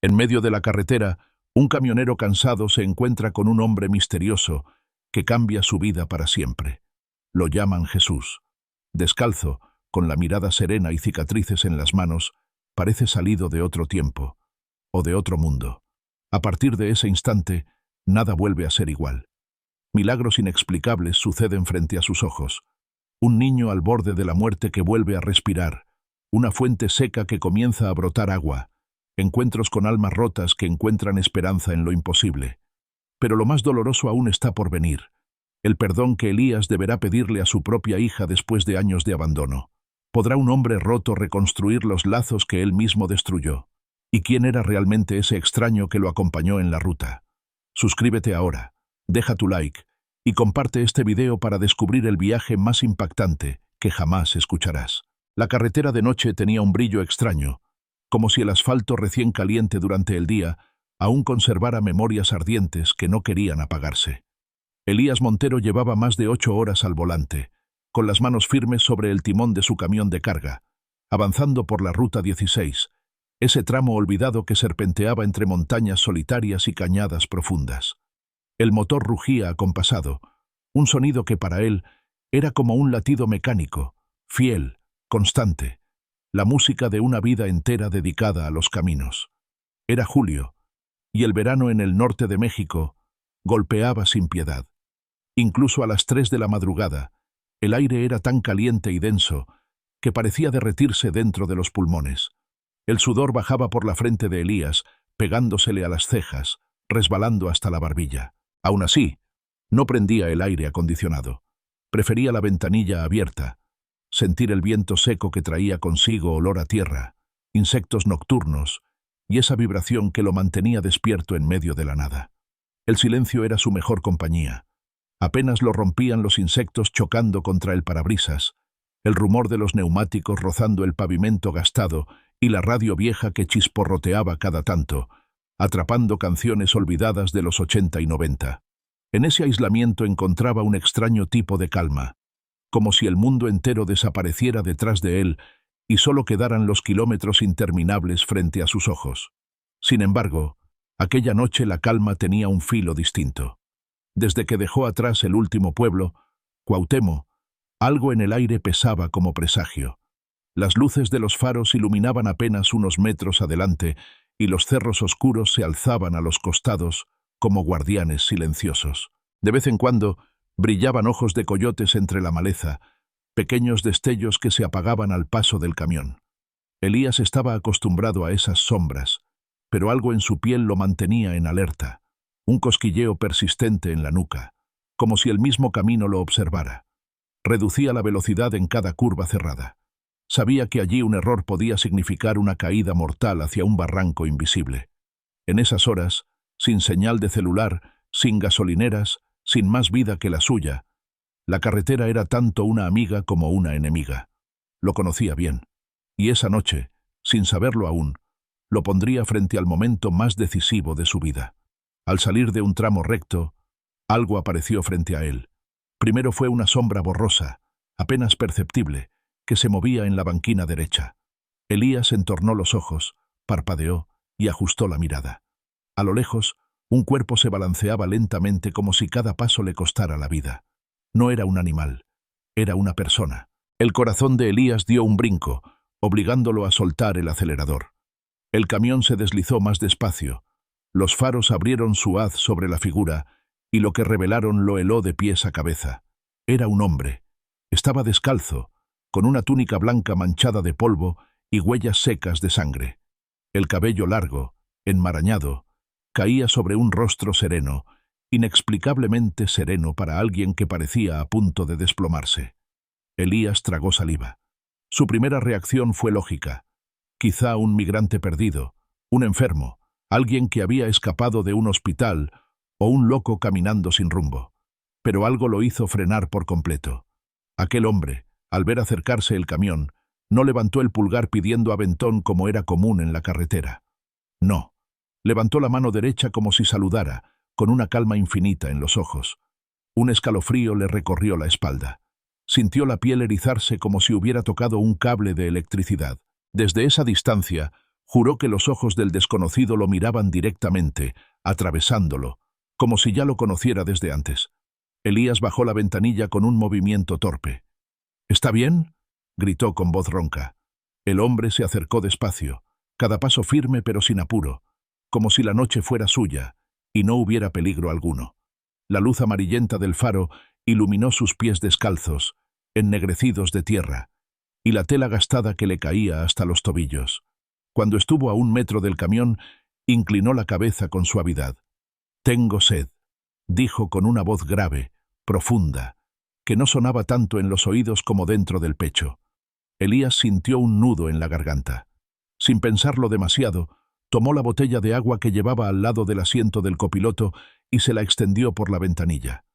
En medio de la carretera, un camionero cansado se encuentra con un hombre misterioso que cambia su vida para siempre. Lo llaman Jesús. Descalzo, con la mirada serena y cicatrices en las manos, parece salido de otro tiempo, o de otro mundo. A partir de ese instante, nada vuelve a ser igual. Milagros inexplicables suceden frente a sus ojos. Un niño al borde de la muerte que vuelve a respirar, una fuente seca que comienza a brotar agua, encuentros con almas rotas que encuentran esperanza en lo imposible. Pero lo más doloroso aún está por venir, el perdón que Elías deberá pedirle a su propia hija después de años de abandono. ¿Podrá un hombre roto reconstruir los lazos que él mismo destruyó? ¿Y quién era realmente ese extraño que lo acompañó en la ruta? Suscríbete ahora, deja tu like y comparte este video para descubrir el viaje más impactante que jamás escucharás. La carretera de noche tenía un brillo extraño, como si el asfalto recién caliente durante el día aún conservara memorias ardientes que no querían apagarse. Elías Montero llevaba más de 8 horas al volante, con las manos firmes sobre el timón de su camión de carga, avanzando por la Ruta 16, ese tramo olvidado que serpenteaba entre montañas solitarias y cañadas profundas. El motor rugía acompasado, un sonido que para él era como un latido mecánico, fiel, constante, la música de una vida entera dedicada a los caminos. Era julio, y el verano en el norte de México golpeaba sin piedad. Incluso a las 3 de la madrugada, el aire era tan caliente y denso que parecía derretirse dentro de los pulmones. El sudor bajaba por la frente de Elías, pegándosele a las cejas, resbalando hasta la barbilla. Aún así, no prendía el aire acondicionado. Prefería la ventanilla abierta, sentir el viento seco que traía consigo olor a tierra, insectos nocturnos y esa vibración que lo mantenía despierto en medio de la nada. El silencio era su mejor compañía. Apenas lo rompían los insectos chocando contra el parabrisas, el rumor de los neumáticos rozando el pavimento gastado y la radio vieja que chisporroteaba cada tanto, atrapando canciones olvidadas de los 80 y 90. En ese aislamiento encontraba un extraño tipo de calma, como si el mundo entero desapareciera detrás de él y solo quedaran los kilómetros interminables frente a sus ojos. Sin embargo, aquella noche la calma tenía un filo distinto. Desde que dejó atrás el último pueblo, Cuauhtémoc, algo en el aire pesaba como presagio. Las luces de los faros iluminaban apenas unos metros adelante y los cerros oscuros se alzaban a los costados como guardianes silenciosos. De vez en cuando brillaban ojos de coyotes entre la maleza, pequeños destellos que se apagaban al paso del camión. Elías estaba acostumbrado a esas sombras, pero algo en su piel lo mantenía en alerta, un cosquilleo persistente en la nuca, como si el mismo camino lo observara. Reducía la velocidad en cada curva cerrada. Sabía que allí un error podía significar una caída mortal hacia un barranco invisible. En esas horas, sin señal de celular, sin gasolineras, sin más vida que la suya, la carretera era tanto una amiga como una enemiga. Lo conocía bien, y esa noche, sin saberlo aún, lo pondría frente al momento más decisivo de su vida. Al salir de un tramo recto, algo apareció frente a él. Primero fue una sombra borrosa, apenas perceptible, que se movía en la banquina derecha. Elías entornó los ojos, parpadeó y ajustó la mirada. A lo lejos, un cuerpo se balanceaba lentamente como si cada paso le costara la vida. No era un animal, era una persona. El corazón de Elías dio un brinco, obligándolo a soltar el acelerador. El camión se deslizó más despacio. Los faros abrieron su haz sobre la figura y lo que revelaron lo heló de pies a cabeza. Era un hombre. Estaba descalzo, con una túnica blanca manchada de polvo y huellas secas de sangre. El cabello largo, enmarañado, caía sobre un rostro sereno, inexplicablemente sereno para alguien que parecía a punto de desplomarse. Elías tragó saliva. Su primera reacción fue lógica. Quizá un migrante perdido, un enfermo, alguien que había escapado de un hospital o un loco caminando sin rumbo. Pero algo lo hizo frenar por completo. Aquel hombre, al ver acercarse el camión, no levantó el pulgar pidiendo aventón como era común en la carretera. No. Levantó la mano derecha como si saludara, con una calma infinita en los ojos. Un escalofrío le recorrió la espalda. Sintió la piel erizarse como si hubiera tocado un cable de electricidad. Desde esa distancia, Juró que los ojos del desconocido lo miraban directamente, atravesándolo, como si ya lo conociera desde antes. Elías bajó la ventanilla con un movimiento torpe. —¿Está bien? —gritó con voz ronca. El hombre se acercó despacio, cada paso firme pero sin apuro, como si la noche fuera suya y no hubiera peligro alguno. La luz amarillenta del faro iluminó sus pies descalzos, ennegrecidos de tierra, y la tela gastada que le caía hasta los tobillos. Cuando estuvo a 1 metro del camión, inclinó la cabeza con suavidad. «Tengo sed», dijo con una voz grave, profunda, que no sonaba tanto en los oídos como dentro del pecho. Elías sintió un nudo en la garganta. Sin pensarlo demasiado, tomó la botella de agua que llevaba al lado del asiento del copiloto y se la extendió por la ventanilla.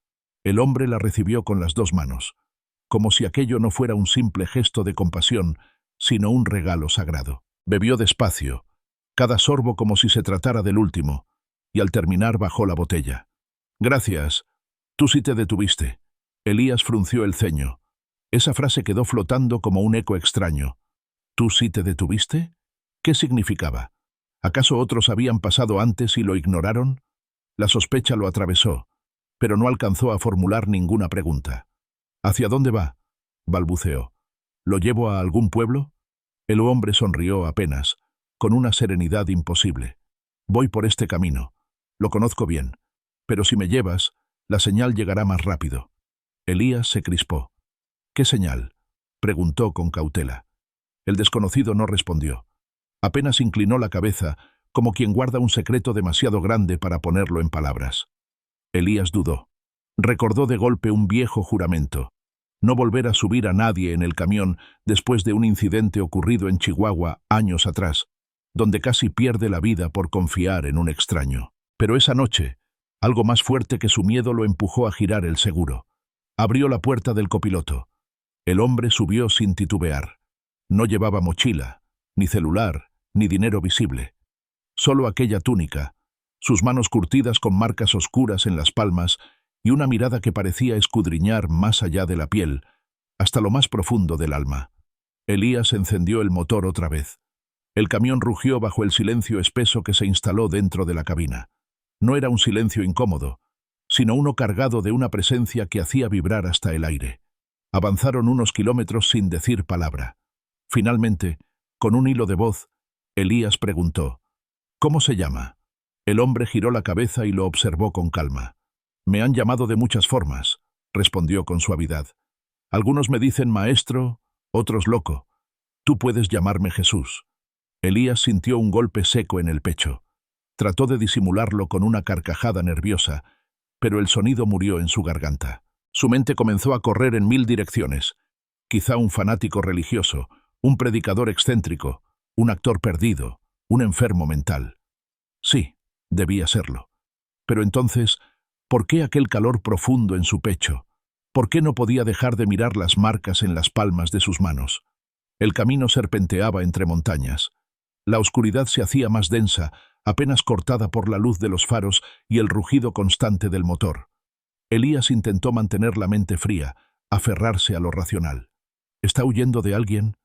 El hombre la recibió con las 2 manos, como si aquello no fuera un simple gesto de compasión, sino un regalo sagrado. Bebió despacio, cada sorbo como si se tratara del último, y al terminar bajó la botella. «Gracias. Tú sí te detuviste». Elías frunció el ceño. Esa frase quedó flotando como un eco extraño. «¿Tú sí te detuviste?» ¿Qué significaba? ¿Acaso otros habían pasado antes y lo ignoraron? La sospecha lo atravesó, pero no alcanzó a formular ninguna pregunta. «¿Hacia dónde va?», balbuceó. «¿Lo llevo a algún pueblo?». El hombre sonrió apenas, con una serenidad imposible. «Voy por este camino. Lo conozco bien. Pero si me llevas, la señal llegará más rápido». Elías se crispó. «¿Qué señal?», preguntó con cautela. El desconocido no respondió. Apenas inclinó la cabeza, como quien guarda un secreto demasiado grande para ponerlo en palabras. Elías dudó. Recordó de golpe un viejo juramento: no volver a subir a nadie en el camión después de un incidente ocurrido en Chihuahua años atrás, donde casi pierde la vida por confiar en un extraño. Pero esa noche, algo más fuerte que su miedo lo empujó a girar el seguro. Abrió la puerta del copiloto. El hombre subió sin titubear. No llevaba mochila, ni celular, ni dinero visible. Solo aquella túnica, sus manos curtidas con marcas oscuras en las palmas y una mirada que parecía escudriñar más allá de la piel, hasta lo más profundo del alma. Elías encendió el motor otra vez. El camión rugió bajo el silencio espeso que se instaló dentro de la cabina. No era un silencio incómodo, sino uno cargado de una presencia que hacía vibrar hasta el aire. Avanzaron unos kilómetros sin decir palabra. Finalmente, con un hilo de voz, Elías preguntó: «¿Cómo se llama?». El hombre giró la cabeza y lo observó con calma. «Me han llamado de muchas formas», respondió con suavidad. «Algunos me dicen maestro, otros loco. Tú puedes llamarme Jesús». Elías sintió un golpe seco en el pecho. Trató de disimularlo con una carcajada nerviosa, pero el sonido murió en su garganta. Su mente comenzó a correr en 1000 direcciones. Quizá un fanático religioso, un predicador excéntrico, un actor perdido, un enfermo mental. Sí, debía serlo. Pero entonces, ¿por qué aquel calor profundo en su pecho? ¿Por qué no podía dejar de mirar las marcas en las palmas de sus manos? El camino serpenteaba entre montañas. La oscuridad se hacía más densa, apenas cortada por la luz de los faros y el rugido constante del motor. Elías intentó mantener la mente fría, aferrarse a lo racional. ¿Está huyendo de alguien?,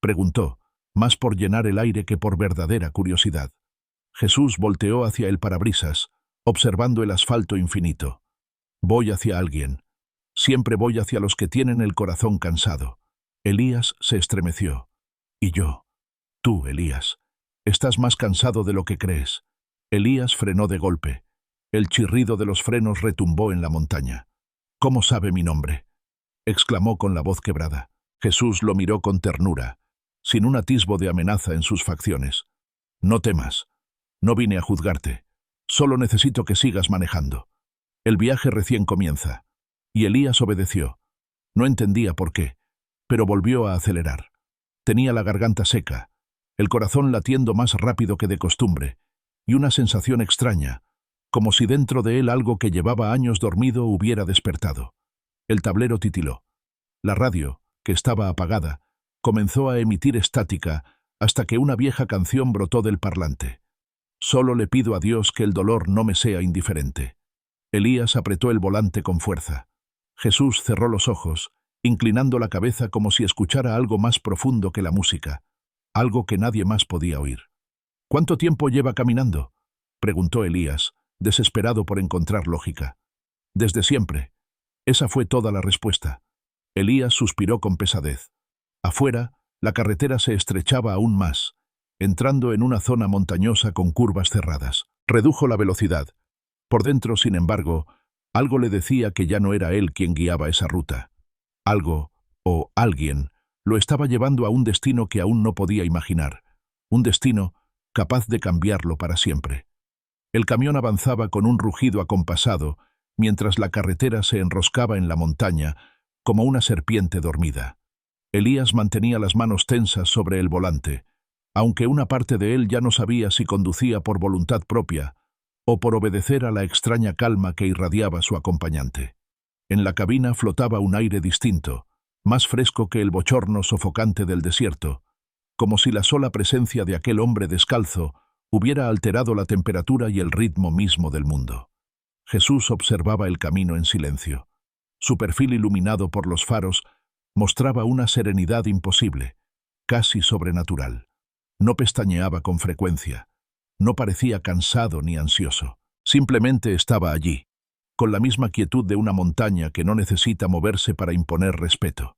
preguntó, más por llenar el aire que por verdadera curiosidad. Jesús volteó hacia el parabrisas, observando el asfalto infinito. «Voy hacia alguien. Siempre voy hacia los que tienen el corazón cansado». Elías se estremeció. «¿Y yo?». «Tú, Elías. Estás más cansado de lo que crees». Elías frenó de golpe. El chirrido de los frenos retumbó en la montaña. «¿Cómo sabe mi nombre?», exclamó con la voz quebrada. Jesús lo miró con ternura, sin un atisbo de amenaza en sus facciones. «No temas. No vine a juzgarte. Solo necesito que sigas manejando. El viaje recién comienza». Y Elías obedeció. No entendía por qué, pero volvió a acelerar. Tenía la garganta seca, el corazón latiendo más rápido que de costumbre, y una sensación extraña, como si dentro de él algo que llevaba años dormido hubiera despertado. El tablero titiló. La radio, que estaba apagada, comenzó a emitir estática hasta que una vieja canción brotó del parlante. «Solo le pido a Dios que el dolor no me sea indiferente». Elías apretó el volante con fuerza. Jesús cerró los ojos, inclinando la cabeza como si escuchara algo más profundo que la música, algo que nadie más podía oír. ¿Cuánto tiempo lleva caminando?, preguntó Elías, desesperado por encontrar lógica. Desde siempre. Esa fue toda la respuesta. Elías suspiró con pesadez. Afuera, la carretera se estrechaba aún más, entrando en una zona montañosa con curvas cerradas. Redujo la velocidad. Por dentro, sin embargo, algo le decía que ya no era él quien guiaba esa ruta. Algo, o alguien, lo estaba llevando a un destino que aún no podía imaginar. Un destino capaz de cambiarlo para siempre. El camión avanzaba con un rugido acompasado, mientras la carretera se enroscaba en la montaña como una serpiente dormida. Elías mantenía las manos tensas sobre el volante, aunque una parte de él ya no sabía si conducía por voluntad propia o por obedecer a la extraña calma que irradiaba su acompañante. En la cabina flotaba un aire distinto, más fresco que el bochorno sofocante del desierto, como si la sola presencia de aquel hombre descalzo hubiera alterado la temperatura y el ritmo mismo del mundo. Jesús observaba el camino en silencio. Su perfil iluminado por los faros mostraba una serenidad imposible, casi sobrenatural. No pestañeaba con frecuencia. No parecía cansado ni ansioso. Simplemente estaba allí, con la misma quietud de una montaña que no necesita moverse para imponer respeto.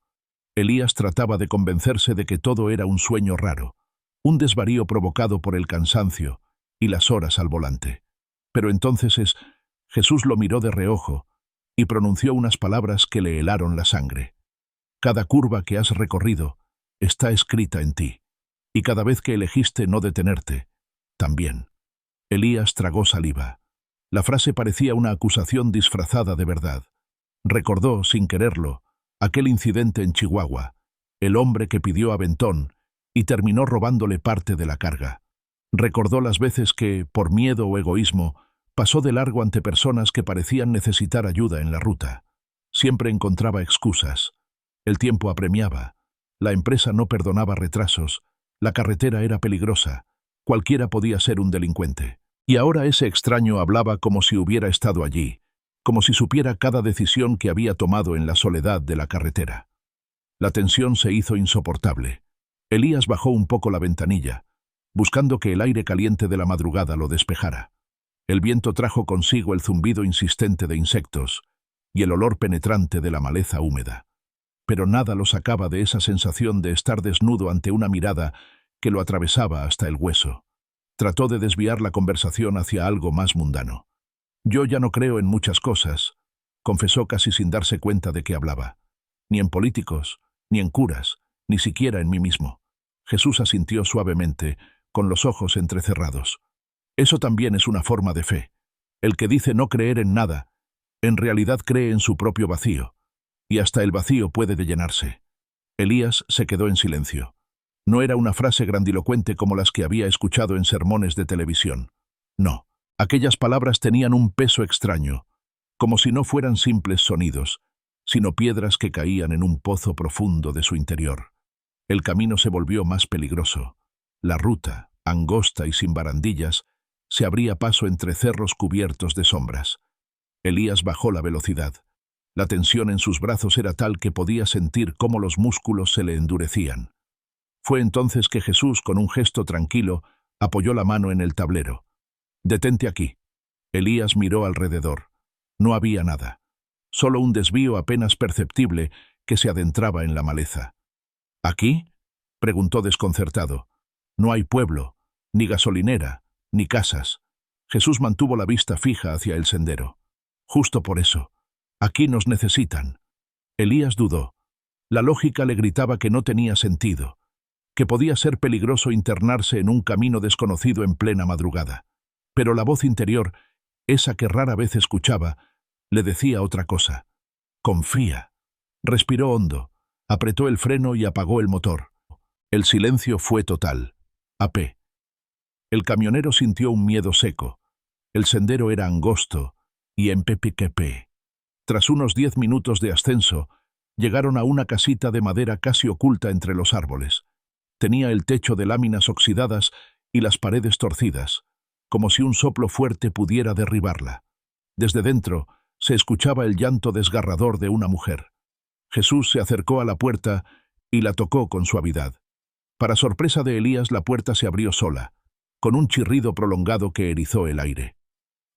Elías trataba de convencerse de que todo era un sueño raro, un desvarío provocado por el cansancio y las horas al volante. Pero entonces Jesús lo miró de reojo y pronunció unas palabras que le helaron la sangre. Cada curva que has recorrido está escrita en ti, y cada vez que elegiste no detenerte, también. Elías tragó saliva. La frase parecía una acusación disfrazada de verdad. Recordó, sin quererlo, aquel incidente en Chihuahua, el hombre que pidió aventón y terminó robándole parte de la carga. Recordó las veces que, por miedo o egoísmo, pasó de largo ante personas que parecían necesitar ayuda en la ruta. Siempre encontraba excusas. El tiempo apremiaba. La empresa no perdonaba retrasos. La carretera era peligrosa. Cualquiera podía ser un delincuente. Y ahora ese extraño hablaba como si hubiera estado allí, como si supiera cada decisión que había tomado en la soledad de la carretera. La tensión se hizo insoportable. Elías bajó un poco la ventanilla, buscando que el aire caliente de la madrugada lo despejara. El viento trajo consigo el zumbido insistente de insectos y el olor penetrante de la maleza húmeda. Pero nada lo sacaba de esa sensación de estar desnudo ante una mirada que lo atravesaba hasta el hueso. Trató de desviar la conversación hacia algo más mundano. «Yo ya no creo en muchas cosas», confesó casi sin darse cuenta de qué hablaba. «Ni en políticos, ni en curas, ni siquiera en mí mismo». Jesús asintió suavemente, con los ojos entrecerrados. «Eso también es una forma de fe. El que dice no creer en nada, en realidad cree en su propio vacío, y hasta el vacío puede de llenarse». Elías se quedó en silencio. No era una frase grandilocuente como las que había escuchado en sermones de televisión. No, aquellas palabras tenían un peso extraño, como si no fueran simples sonidos, sino piedras que caían en un pozo profundo de su interior. El camino se volvió más peligroso. La ruta, angosta y sin barandillas, se abría paso entre cerros cubiertos de sombras. Elías bajó la velocidad. La tensión en sus brazos era tal que podía sentir cómo los músculos se le endurecían. Fue entonces que Jesús, con un gesto tranquilo, apoyó la mano en el tablero. «Detente aquí». Elías miró alrededor. No había nada. Solo un desvío apenas perceptible que se adentraba en la maleza. «¿Aquí?», preguntó desconcertado. «No hay pueblo, ni gasolinera, ni casas». Jesús mantuvo la vista fija hacia el sendero. «Justo por eso. Aquí nos necesitan». Elías dudó. La lógica le gritaba que no tenía sentido, que podía ser peligroso internarse en un camino desconocido en plena madrugada. Pero la voz interior, esa que rara vez escuchaba, le decía otra cosa. «Confía». Respiró hondo, apretó el freno y apagó el motor. El silencio fue total. AP. El camionero sintió un miedo seco. El sendero era angosto y en PPKP. Tras unos 10 minutos de ascenso, llegaron a una casita de madera casi oculta entre los árboles. Tenía el techo de láminas oxidadas y las paredes torcidas, como si un soplo fuerte pudiera derribarla. Desde dentro se escuchaba el llanto desgarrador de una mujer. Jesús se acercó a la puerta y la tocó con suavidad. Para sorpresa de Elías, la puerta se abrió sola. con un chirrido prolongado que erizó el aire.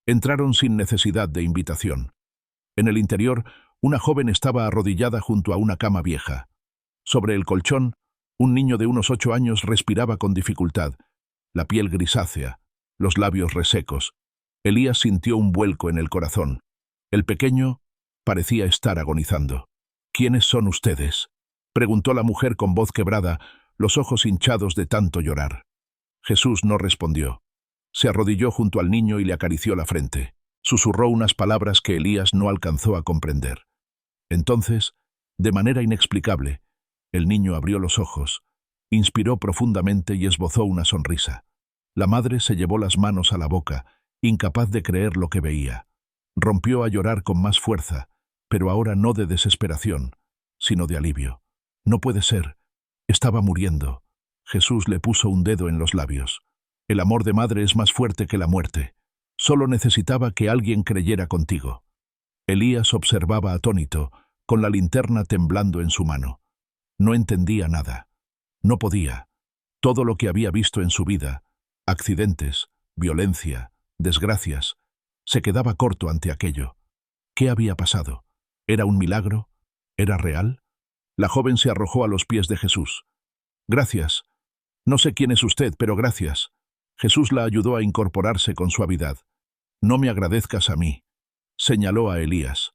Entraron sin necesidad de invitación. En el interior, una joven estaba arrodillada junto a una cama vieja. Sobre el colchón, un niño de unos 8 años respiraba con dificultad, la piel grisácea, los labios resecos. Elías sintió un vuelco en el corazón. El pequeño parecía estar agonizando. «¿Quiénes son ustedes?», preguntó la mujer con voz quebrada, los ojos hinchados de tanto llorar. Jesús no respondió. Se arrodilló junto al niño y le acarició la frente. Susurró unas palabras que Elías no alcanzó a comprender. Entonces, de manera inexplicable, el niño abrió los ojos, inspiró profundamente y esbozó una sonrisa. La madre se llevó las manos a la boca, incapaz de creer lo que veía. Rompió a llorar con más fuerza, pero ahora no de desesperación, sino de alivio. «No puede ser. Estaba muriendo». Jesús le puso un dedo en los labios. «El amor de madre es más fuerte que la muerte. Solo necesitaba que alguien creyera contigo». Elías observaba atónito, con la linterna temblando en su mano. No entendía nada. No podía. Todo lo que había visto en su vida, accidentes, violencia, desgracias, se quedaba corto ante aquello. ¿Qué había pasado? ¿Era un milagro? ¿Era real? La joven se arrojó a los pies de Jesús. «Gracias. No sé quién es usted, pero gracias». Jesús la ayudó a incorporarse con suavidad. «No me agradezcas a mí», señaló a Elías.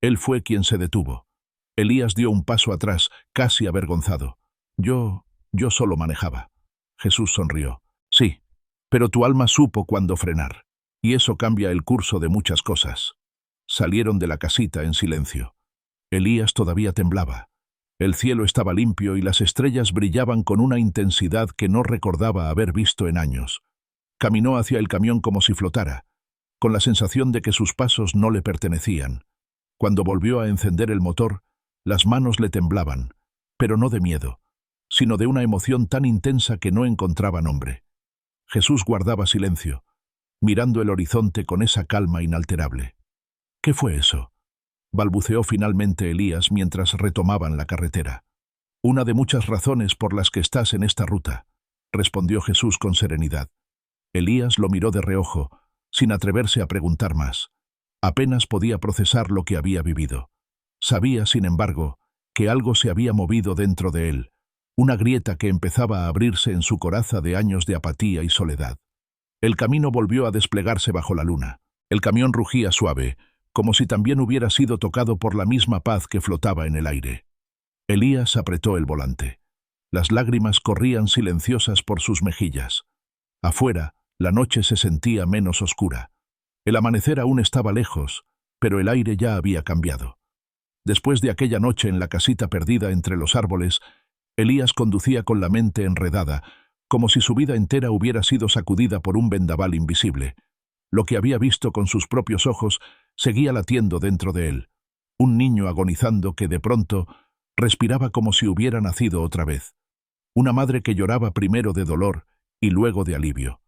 Él fue quien se detuvo. Elías dio un paso atrás, casi avergonzado. Yo solo manejaba». Jesús sonrió. «Sí, pero tu alma supo cuándo frenar, y eso cambia el curso de muchas cosas». Salieron de la casita en silencio. Elías todavía temblaba. El cielo estaba limpio y las estrellas brillaban con una intensidad que no recordaba haber visto en años. Caminó hacia el camión como si flotara, con la sensación de que sus pasos no le pertenecían. Cuando volvió a encender el motor, las manos le temblaban, pero no de miedo, sino de una emoción tan intensa que no encontraba nombre. Jesús guardaba silencio, mirando el horizonte con esa calma inalterable. «¿Qué fue eso?», balbuceó finalmente Elías mientras retomaban la carretera. «Una de muchas razones por las que estás en esta ruta», respondió Jesús con serenidad. Elías lo miró de reojo, sin atreverse a preguntar más. Apenas podía procesar lo que había vivido. Sabía, sin embargo, que algo se había movido dentro de él, una grieta que empezaba a abrirse en su coraza de años de apatía y soledad. El camino volvió a desplegarse bajo la luna. El camión rugía suave, como si también hubiera sido tocado por la misma paz que flotaba en el aire. Elías apretó el volante. Las lágrimas corrían silenciosas por sus mejillas. Afuera, la noche se sentía menos oscura. El amanecer aún estaba lejos, pero el aire ya había cambiado. Después de aquella noche en la casita perdida entre los árboles, Elías conducía con la mente enredada, como si su vida entera hubiera sido sacudida por un vendaval invisible. Lo que había visto con sus propios ojos seguía latiendo dentro de él. Un niño agonizando que, de pronto, respiraba como si hubiera nacido otra vez. Una madre que lloraba primero de dolor y luego de alivio.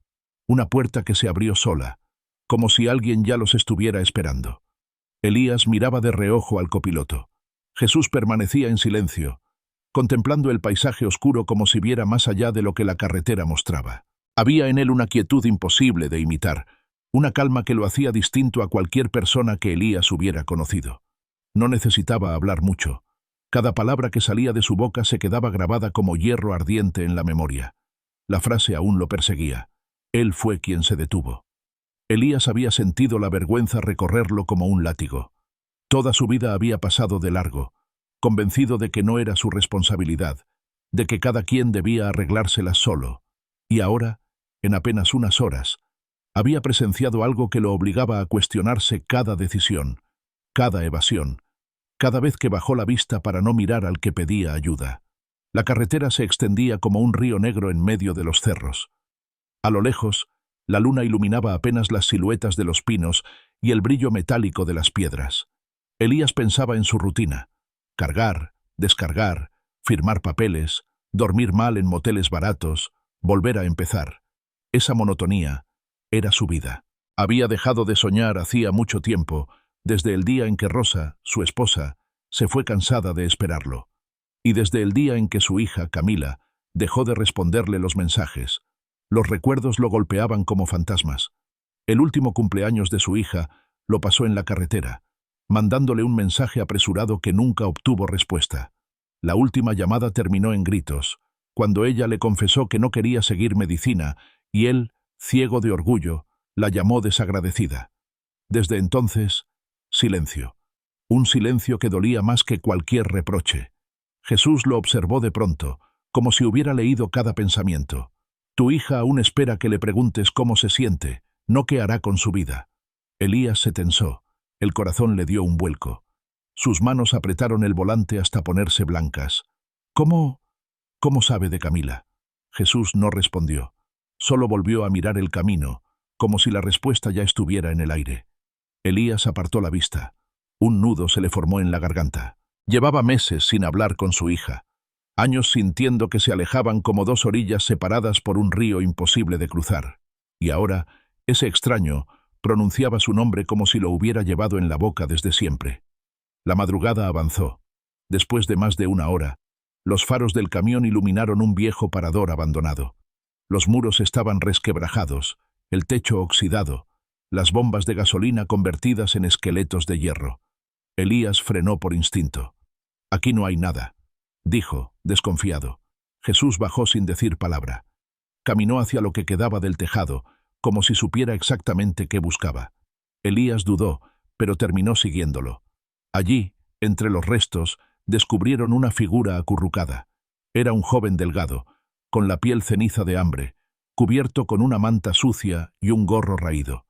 Una puerta que se abrió sola, como si alguien ya los estuviera esperando. Elías miraba de reojo al copiloto. Jesús permanecía en silencio, contemplando el paisaje oscuro como si viera más allá de lo que la carretera mostraba. Había en él una quietud imposible de imitar, una calma que lo hacía distinto a cualquier persona que Elías hubiera conocido. No necesitaba hablar mucho. Cada palabra que salía de su boca se quedaba grabada como hierro ardiente en la memoria. La frase aún lo perseguía. Él fue quien se detuvo. Elías había sentido la vergüenza recorrerlo como un látigo. Toda su vida había pasado de largo, convencido de que no era su responsabilidad, de que cada quien debía arreglárselas solo. Y ahora, en apenas unas horas, había presenciado algo que lo obligaba a cuestionarse cada decisión, cada evasión, cada vez que bajó la vista para no mirar al que pedía ayuda. La carretera se extendía como un río negro en medio de los cerros. A lo lejos, la luna iluminaba apenas las siluetas de los pinos y el brillo metálico de las piedras. Elías pensaba en su rutina: cargar, descargar, firmar papeles, dormir mal en moteles baratos, volver a empezar. Esa monotonía era su vida. Había dejado de soñar hacía mucho tiempo, desde el día en que Rosa, su esposa, se fue cansada de esperarlo, y desde el día en que su hija, Camila, dejó de responderle los mensajes. Los recuerdos lo golpeaban como fantasmas. El último cumpleaños de su hija lo pasó en la carretera, mandándole un mensaje apresurado que nunca obtuvo respuesta. La última llamada terminó en gritos, cuando ella le confesó que no quería seguir medicina, y él, ciego de orgullo, la llamó desagradecida. Desde entonces, silencio. Un silencio que dolía más que cualquier reproche. Jesús lo observó de pronto, como si hubiera leído cada pensamiento. Tu hija aún espera que le preguntes cómo se siente, no qué hará con su vida. Elías se tensó, el corazón le dio un vuelco. Sus manos apretaron el volante hasta ponerse blancas. ¿Cómo sabe de Camila? Jesús no respondió. Solo volvió a mirar el camino, como si la respuesta ya estuviera en el aire. Elías apartó la vista. Un nudo se le formó en la garganta. Llevaba meses sin hablar con su hija. Años sintiendo que se alejaban como dos orillas separadas por un río imposible de cruzar. Y ahora, ese extraño pronunciaba su nombre como si lo hubiera llevado en la boca desde siempre. La madrugada avanzó. Después de más de una hora, los faros del camión iluminaron un viejo parador abandonado. Los muros estaban resquebrajados, el techo oxidado, las bombas de gasolina convertidas en esqueletos de hierro. Elías frenó por instinto. Aquí no hay nada, dijo, desconfiado. Jesús bajó sin decir palabra. Caminó hacia lo que quedaba del tejado, como si supiera exactamente qué buscaba. Elías dudó, pero terminó siguiéndolo. Allí, entre los restos, descubrieron una figura acurrucada. Era un joven delgado, con la piel ceniza de hambre, cubierto con una manta sucia y un gorro raído.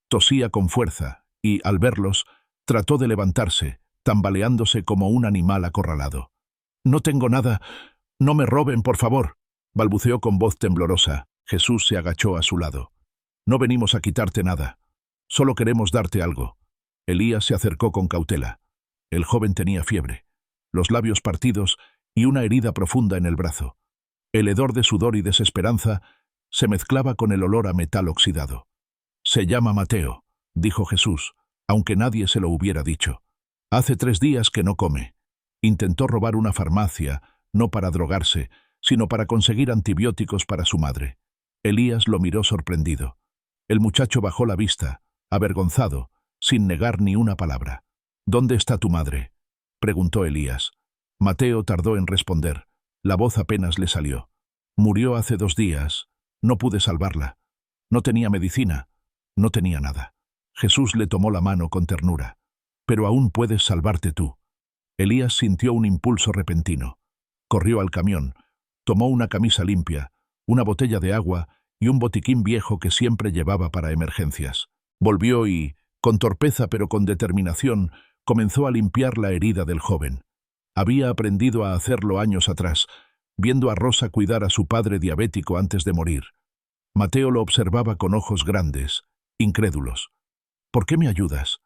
Tosía con fuerza y, al verlos, trató de levantarse, tambaleándose como un animal acorralado. «No tengo nada. No me roben, por favor», balbuceó con voz temblorosa. Jesús se agachó a su lado. «No venimos a quitarte nada. Solo queremos darte algo». Elías se acercó con cautela. El joven tenía fiebre, los labios partidos y una herida profunda en el brazo. El hedor de sudor y desesperanza se mezclaba con el olor a metal oxidado. «Se llama Mateo», dijo Jesús, aunque nadie se lo hubiera dicho. «Hace 3 días que no come. Intentó robar una farmacia, no para drogarse, sino para conseguir antibióticos para su madre». Elías lo miró sorprendido. El muchacho bajó la vista, avergonzado, sin negar ni una palabra. «¿Dónde está tu madre?», preguntó Elías. Mateo tardó en responder. La voz apenas le salió. «Murió hace 2 días. No pude salvarla. No tenía medicina. No tenía nada». Jesús le tomó la mano con ternura. «Pero aún puedes salvarte tú». Elías sintió un impulso repentino. Corrió al camión, tomó una camisa limpia, una botella de agua y un botiquín viejo que siempre llevaba para emergencias. Volvió y, con torpeza pero con determinación, comenzó a limpiar la herida del joven. Había aprendido a hacerlo años atrás, viendo a Rosa cuidar a su padre diabético antes de morir. Mateo lo observaba con ojos grandes, incrédulos. «¿Por qué me ayudas?».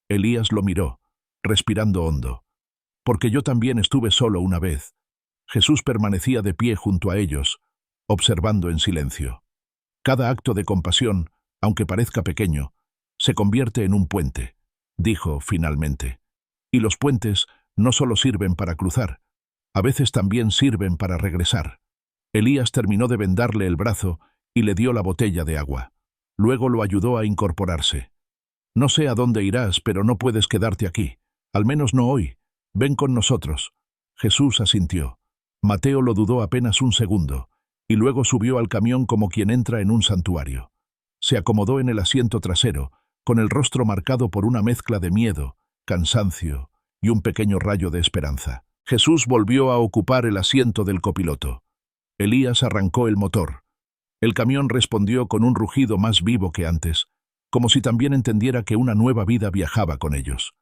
Elías lo miró, respirando hondo. «Porque yo también estuve solo una vez». Jesús permanecía de pie junto a ellos, observando en silencio. «Cada acto de compasión, aunque parezca pequeño, se convierte en un puente», dijo finalmente. «Y los puentes no solo sirven para cruzar, a veces también sirven para regresar». Elías terminó de vendarle el brazo y le dio la botella de agua. Luego lo ayudó a incorporarse. «No sé a dónde irás, pero no puedes quedarte aquí. Al menos no hoy. Ven con nosotros». Jesús asintió. Mateo lo dudó apenas un segundo, y luego subió al camión como quien entra en un santuario. Se acomodó en el asiento trasero, con el rostro marcado por una mezcla de miedo, cansancio y un pequeño rayo de esperanza. Jesús volvió a ocupar el asiento del copiloto. Elías arrancó el motor. El camión respondió con un rugido más vivo que antes, como si también entendiera que una nueva vida viajaba con ellos.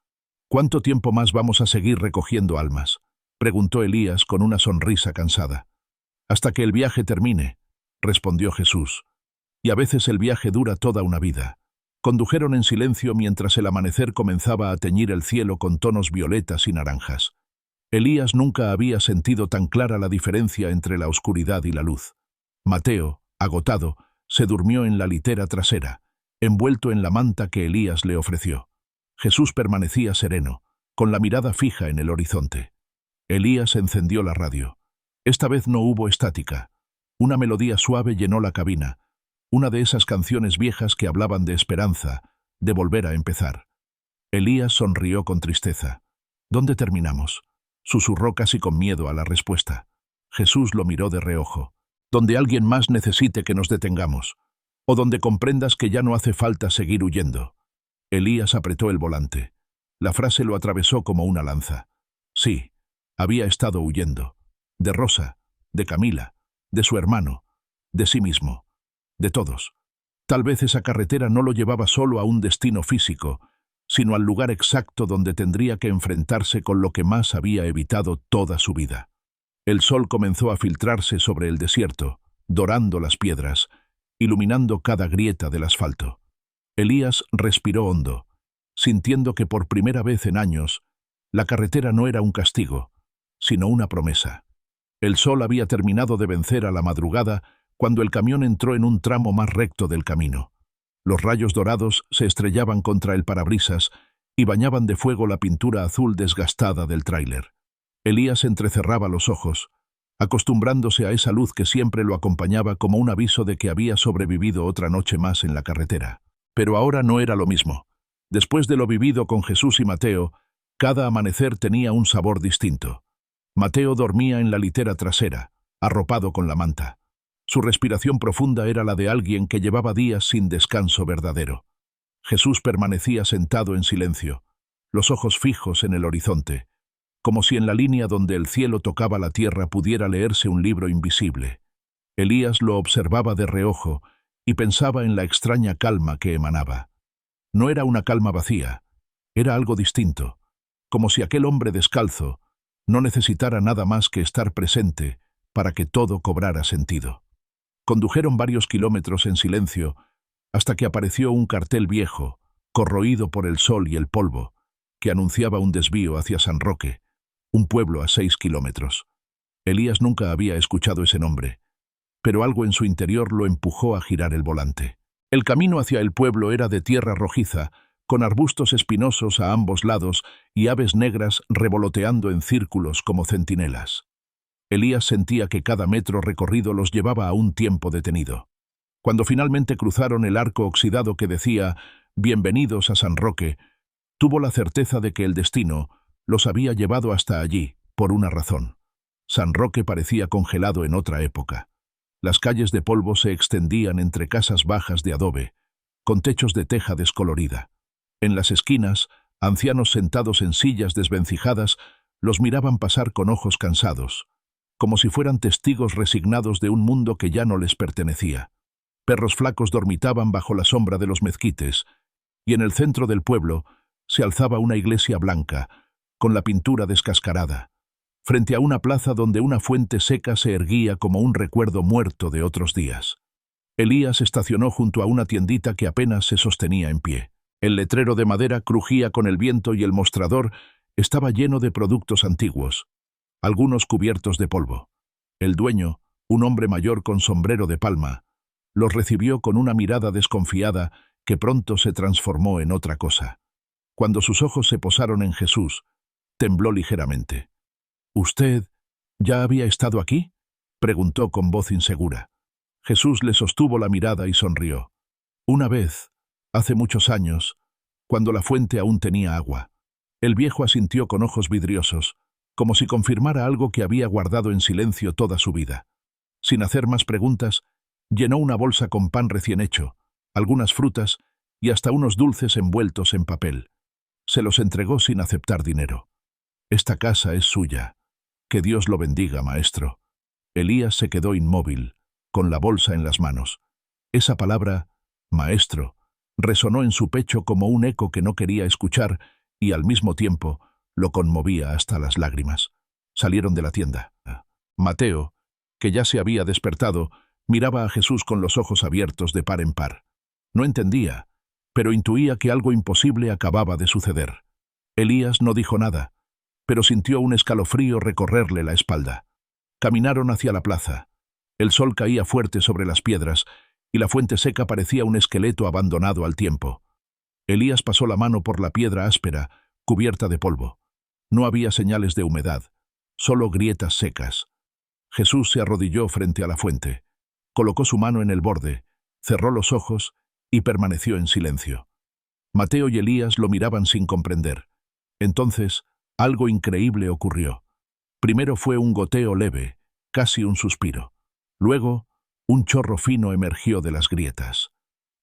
«¿Cuánto tiempo más vamos a seguir recogiendo almas?», preguntó Elías con una sonrisa cansada. «Hasta que el viaje termine», respondió Jesús. «Y a veces el viaje dura toda una vida». Condujeron en silencio mientras el amanecer comenzaba a teñir el cielo con tonos violetas y naranjas. Elías nunca había sentido tan clara la diferencia entre la oscuridad y la luz. Mateo, agotado, se durmió en la litera trasera, envuelto en la manta que Elías le ofreció. Jesús permanecía sereno, con la mirada fija en el horizonte. Elías encendió la radio. Esta vez no hubo estática. Una melodía suave llenó la cabina, una de esas canciones viejas que hablaban de esperanza, de volver a empezar. Elías sonrió con tristeza. ¿Dónde terminamos?, susurró casi con miedo a la respuesta. Jesús lo miró de reojo. Donde alguien más necesite que nos detengamos, o donde comprendas que ya no hace falta seguir huyendo. Elías apretó el volante. La frase lo atravesó como una lanza. Sí, había estado huyendo. De Rosa, de Camila, de su hermano, de sí mismo, de todos. Tal vez esa carretera no lo llevaba solo a un destino físico, sino al lugar exacto donde tendría que enfrentarse con lo que más había evitado toda su vida. El sol comenzó a filtrarse sobre el desierto, dorando las piedras, iluminando cada grieta del asfalto. Elías respiró hondo, sintiendo que por primera vez en años, la carretera no era un castigo, sino una promesa. El sol había terminado de vencer a la madrugada cuando el camión entró en un tramo más recto del camino. Los rayos dorados se estrellaban contra el parabrisas y bañaban de fuego la pintura azul desgastada del tráiler. Elías entrecerraba los ojos, acostumbrándose a esa luz que siempre lo acompañaba como un aviso de que había sobrevivido otra noche más en la carretera. Pero ahora no era lo mismo. Después de lo vivido con Jesús y Mateo, cada amanecer tenía un sabor distinto. Mateo dormía en la litera trasera, arropado con la manta. Su respiración profunda era la de alguien que llevaba días sin descanso verdadero. Jesús permanecía sentado en silencio, los ojos fijos en el horizonte, como si en la línea donde el cielo tocaba la tierra pudiera leerse un libro invisible. Elías lo observaba de reojo y pensaba en la extraña calma que emanaba. No era una calma vacía, era algo distinto, como si aquel hombre descalzo no necesitara nada más que estar presente para que todo cobrara sentido. Condujeron varios kilómetros en silencio hasta que apareció un cartel viejo, corroído por el sol y el polvo, que anunciaba un desvío hacia San Roque, un pueblo a 6 kilómetros. Elías nunca había escuchado ese nombre, pero algo en su interior lo empujó a girar el volante. El camino hacia el pueblo era de tierra rojiza, con arbustos espinosos a ambos lados y aves negras revoloteando en círculos como centinelas. Elías sentía que cada metro recorrido los llevaba a un tiempo detenido. Cuando finalmente cruzaron el arco oxidado que decía «Bienvenidos a San Roque», tuvo la certeza de que el destino los había llevado hasta allí, por una razón. San Roque parecía congelado en otra época. Las calles de polvo se extendían entre casas bajas de adobe, con techos de teja descolorida. En las esquinas, ancianos sentados en sillas desvencijadas los miraban pasar con ojos cansados, como si fueran testigos resignados de un mundo que ya no les pertenecía. Perros flacos dormitaban bajo la sombra de los mezquites, y en el centro del pueblo se alzaba una iglesia blanca, con la pintura descascarada, frente a una plaza donde una fuente seca se erguía como un recuerdo muerto de otros días. Elías estacionó junto a una tiendita que apenas se sostenía en pie. El letrero de madera crujía con el viento y el mostrador estaba lleno de productos antiguos, algunos cubiertos de polvo. El dueño, un hombre mayor con sombrero de palma, los recibió con una mirada desconfiada que pronto se transformó en otra cosa. Cuando sus ojos se posaron en Jesús, tembló ligeramente. «¿Usted ya había estado aquí?», preguntó con voz insegura. Jesús le sostuvo la mirada y sonrió. «Una vez, hace muchos años, cuando la fuente aún tenía agua». El viejo asintió con ojos vidriosos, como si confirmara algo que había guardado en silencio toda su vida. Sin hacer más preguntas, llenó una bolsa con pan recién hecho, algunas frutas y hasta unos dulces envueltos en papel. Se los entregó sin aceptar dinero. «Esta casa es suya. Que Dios lo bendiga, maestro». Elías se quedó inmóvil, con la bolsa en las manos. Esa palabra, maestro, resonó en su pecho como un eco que no quería escuchar y al mismo tiempo lo conmovía hasta las lágrimas. Salieron de la tienda. Mateo, que ya se había despertado, miraba a Jesús con los ojos abiertos de par en par. No entendía, pero intuía que algo imposible acababa de suceder. Elías no dijo nada, pero sintió un escalofrío recorrerle la espalda. Caminaron hacia la plaza. El sol caía fuerte sobre las piedras y la fuente seca parecía un esqueleto abandonado al tiempo. Elías pasó la mano por la piedra áspera, cubierta de polvo. No había señales de humedad, solo grietas secas. Jesús se arrodilló frente a la fuente. Colocó su mano en el borde, cerró los ojos y permaneció en silencio. Mateo y Elías lo miraban sin comprender. Entonces, algo increíble ocurrió. Primero fue un goteo leve, casi un suspiro. Luego, un chorro fino emergió de las grietas.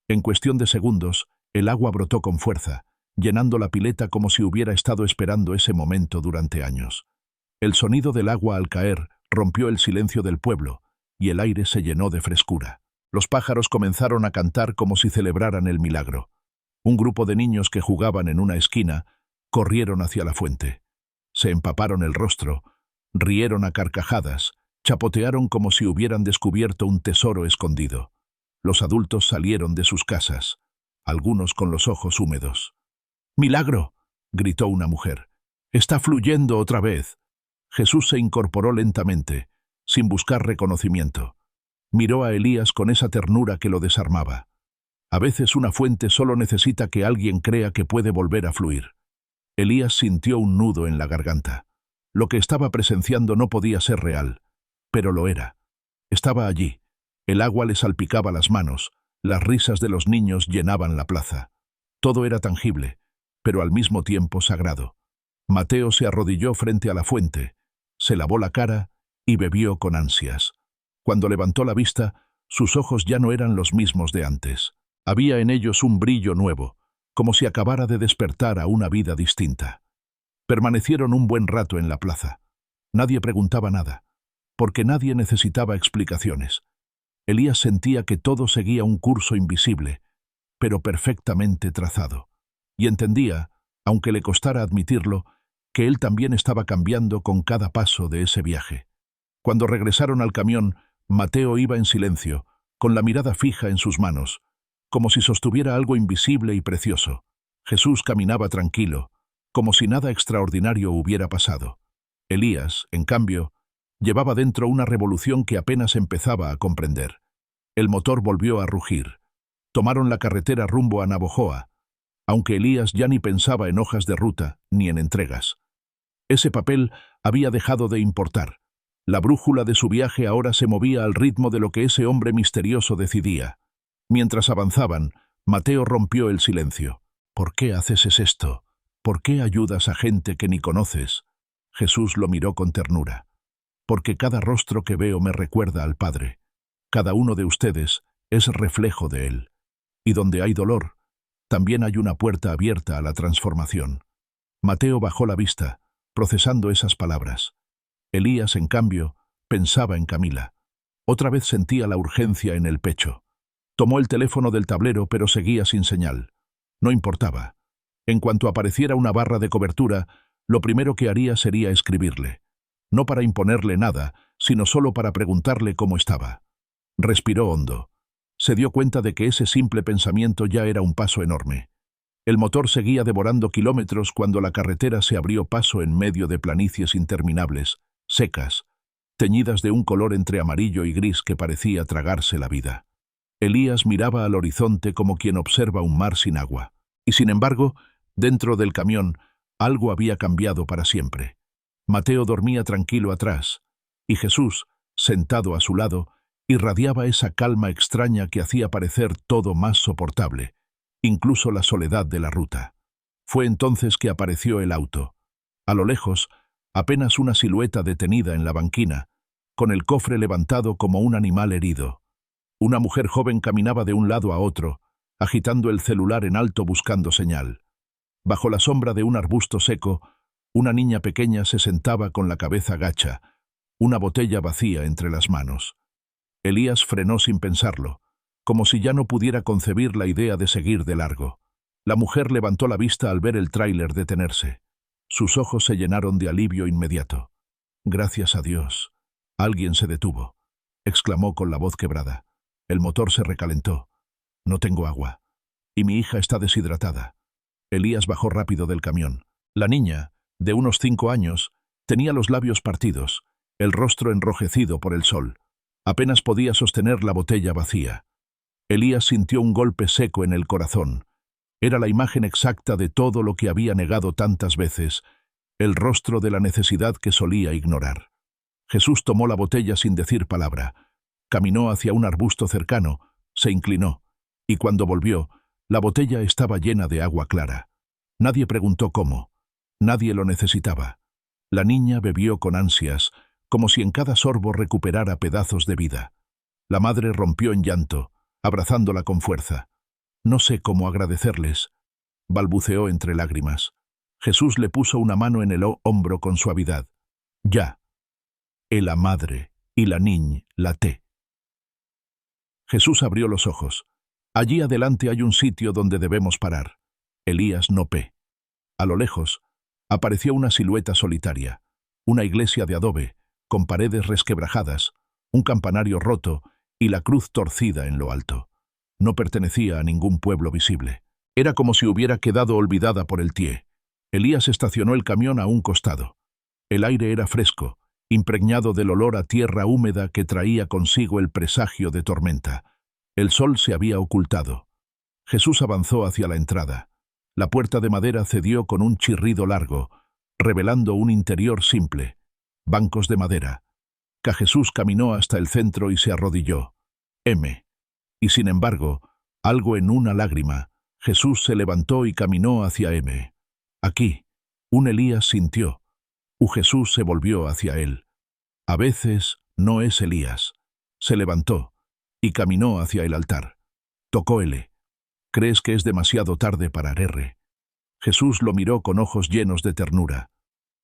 En cuestión de segundos, el agua brotó con fuerza, llenando la pileta como si hubiera estado esperando ese momento durante años. El sonido del agua al caer rompió el silencio del pueblo, y el aire se llenó de frescura. Los pájaros comenzaron a cantar como si celebraran el milagro. Un grupo de niños que jugaban en una esquina corrieron hacia la fuente. Se empaparon el rostro, rieron a carcajadas, chapotearon como si hubieran descubierto un tesoro escondido. Los adultos salieron de sus casas, algunos con los ojos húmedos. «¡Milagro!», gritó una mujer. «¡Está fluyendo otra vez!». Jesús se incorporó lentamente, sin buscar reconocimiento. Miró a Elías con esa ternura que lo desarmaba. A veces una fuente solo necesita que alguien crea que puede volver a fluir. Elías sintió un nudo en la garganta. Lo que estaba presenciando no podía ser real, pero lo era. Estaba allí. El agua le salpicaba las manos, las risas de los niños llenaban la plaza. Todo era tangible, pero al mismo tiempo sagrado. Mateo se arrodilló frente a la fuente, se lavó la cara y bebió con ansias. Cuando levantó la vista, sus ojos ya no eran los mismos de antes. Había en ellos un brillo nuevo, como si acabara de despertar a una vida distinta. Permanecieron un buen rato en la plaza. Nadie preguntaba nada, porque nadie necesitaba explicaciones. Elías sentía que todo seguía un curso invisible, pero perfectamente trazado. Y entendía, aunque le costara admitirlo, que él también estaba cambiando con cada paso de ese viaje. Cuando regresaron al camión, Mateo iba en silencio, con la mirada fija en sus manos, como si sostuviera algo invisible y precioso. Jesús caminaba tranquilo, como si nada extraordinario hubiera pasado. Elías, en cambio, llevaba dentro una revolución que apenas empezaba a comprender. El motor volvió a rugir. Tomaron la carretera rumbo a Navojoa, aunque Elías ya ni pensaba en hojas de ruta ni en entregas. Ese papel había dejado de importar. La brújula de su viaje ahora se movía al ritmo de lo que ese hombre misterioso decidía. Mientras avanzaban, Mateo rompió el silencio. «¿Por qué haces esto? ¿Por qué ayudas a gente que ni conoces?». Jesús lo miró con ternura. «Porque cada rostro que veo me recuerda al Padre. Cada uno de ustedes es reflejo de Él. Y donde hay dolor, también hay una puerta abierta a la transformación». Mateo bajó la vista, procesando esas palabras. Elías, en cambio, pensaba en Camila. Otra vez sentía la urgencia en el pecho. Tomó el teléfono del tablero, pero seguía sin señal. No importaba. En cuanto apareciera una barra de cobertura, lo primero que haría sería escribirle. No para imponerle nada, sino solo para preguntarle cómo estaba. Respiró hondo. Se dio cuenta de que ese simple pensamiento ya era un paso enorme. El motor seguía devorando kilómetros cuando la carretera se abrió paso en medio de planicies interminables, secas, teñidas de un color entre amarillo y gris que parecía tragarse la vida. Elías miraba al horizonte como quien observa un mar sin agua. Y sin embargo, dentro del camión, algo había cambiado para siempre. Mateo dormía tranquilo atrás, y Jesús, sentado a su lado, irradiaba esa calma extraña que hacía parecer todo más soportable, incluso la soledad de la ruta. Fue entonces que apareció el auto. A lo lejos, apenas una silueta detenida en la banquina, con el cofre levantado como un animal herido. Una mujer joven caminaba de un lado a otro, agitando el celular en alto buscando señal. Bajo la sombra de un arbusto seco, una niña pequeña se sentaba con la cabeza gacha, una botella vacía entre las manos. Elías frenó sin pensarlo, como si ya no pudiera concebir la idea de seguir de largo. La mujer levantó la vista al ver el tráiler detenerse. Sus ojos se llenaron de alivio inmediato. «Gracias a Dios. Alguien se detuvo», exclamó con la voz quebrada. «El motor se recalentó. No tengo agua. Y mi hija está deshidratada». Elías bajó rápido del camión. La niña, de unos 5 años, tenía los labios partidos, el rostro enrojecido por el sol. Apenas podía sostener la botella vacía. Elías sintió un golpe seco en el corazón. Era la imagen exacta de todo lo que había negado tantas veces, el rostro de la necesidad que solía ignorar. Jesús tomó la botella sin decir palabra. Caminó hacia un arbusto cercano, Se inclinó, y cuando volvió, la botella estaba llena de agua clara. Nadie preguntó cómo. Nadie lo necesitaba. La niña bebió con ansias, como si en cada sorbo recuperara pedazos de vida. La madre rompió en llanto, abrazándola con fuerza. «No sé cómo agradecerles», balbuceó entre lágrimas. Jesús le puso una mano en el hombro con suavidad. «Ya. La madre y la niña, la té». Jesús abrió los ojos. «Allí adelante hay un sitio donde debemos parar». Elías no pe. A lo lejos, apareció una silueta solitaria, una iglesia de adobe, con paredes resquebrajadas, un campanario roto y la cruz torcida en lo alto. No pertenecía a ningún pueblo visible. Era como si hubiera quedado olvidada por el tie. Elías estacionó el camión a un costado. El aire era fresco, impregnado del olor a tierra húmeda que traía consigo el presagio de tormenta. El sol se había ocultado. Jesús avanzó hacia la entrada. La puerta de madera cedió con un chirrido largo, revelando un interior simple. Bancos de madera. Jesús caminó hasta el centro y se arrodilló. Y sin embargo, algo en una lágrima, Jesús se levantó y caminó hacia Aquí, un Elías sintió. Jesús se volvió hacia él. A veces no es Elías. Se levantó y caminó hacia el altar. Tocó «¿Crees que es demasiado tarde para Jesús lo miró con ojos llenos de ternura.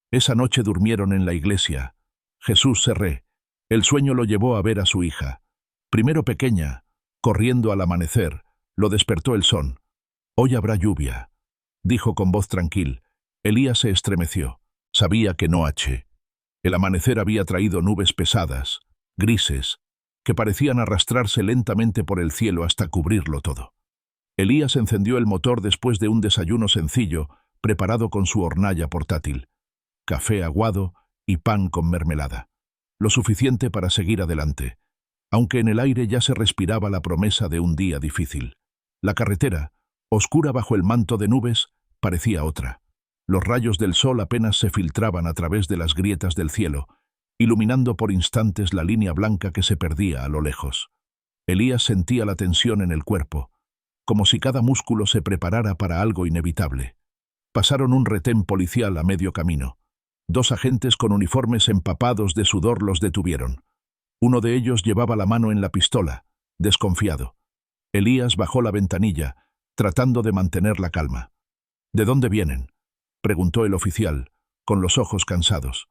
Esa noche durmieron en la iglesia. Jesús se El sueño lo llevó a ver a su hija. Primero pequeña, corriendo al amanecer, lo despertó el son. «Hoy habrá lluvia», dijo con voz tranquila. Elías se estremeció. Sabía que no. El amanecer había traído nubes pesadas, grises, que parecían arrastrarse lentamente por el cielo hasta cubrirlo todo. Elías encendió el motor después de un desayuno sencillo, preparado con su hornalla portátil. Café aguado y pan con mermelada. Lo suficiente para seguir adelante, aunque en el aire ya se respiraba la promesa de un día difícil. La carretera, oscura bajo el manto de nubes, parecía otra. Los rayos del sol apenas se filtraban a través de las grietas del cielo, iluminando por instantes la línea blanca que se perdía a lo lejos. Elías sentía la tensión en el cuerpo, como si cada músculo se preparara para algo inevitable. Pasaron un retén policial a medio camino. 2 agentes con uniformes empapados de sudor los detuvieron. Uno de ellos llevaba la mano en la pistola, desconfiado. Elías bajó la ventanilla, tratando de mantener la calma. «¿De dónde vienen?», preguntó el oficial, con los ojos cansados.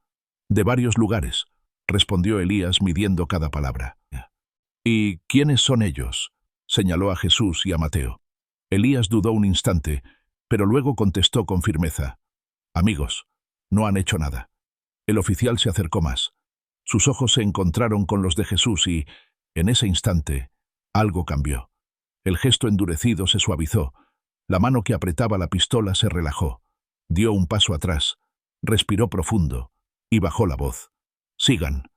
«De varios lugares», respondió Elías midiendo cada palabra. «¿Y quiénes son ellos?», señaló a Jesús y a Mateo. Elías dudó un instante, pero luego contestó con firmeza. «Amigos, no han hecho nada». El oficial se acercó más. Sus ojos se encontraron con los de Jesús y, en ese instante, algo cambió. El gesto endurecido se suavizó. La mano que apretaba la pistola se relajó. Dio un paso atrás, respiró profundo y bajó la voz. «Sigan.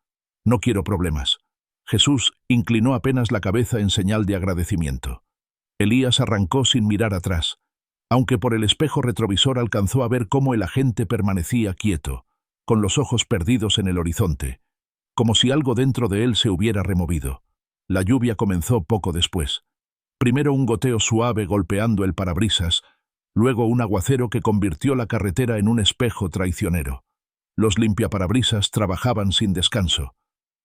No quiero problemas». Jesús inclinó apenas la cabeza en señal de agradecimiento. Elías arrancó sin mirar atrás, aunque por el espejo retrovisor alcanzó a ver cómo el agente permanecía quieto, con los ojos perdidos en el horizonte, como si algo dentro de él se hubiera removido. La lluvia comenzó poco después. Primero un goteo suave golpeando el parabrisas, luego un aguacero que convirtió la carretera en un espejo traicionero. Los limpiaparabrisas trabajaban sin descanso,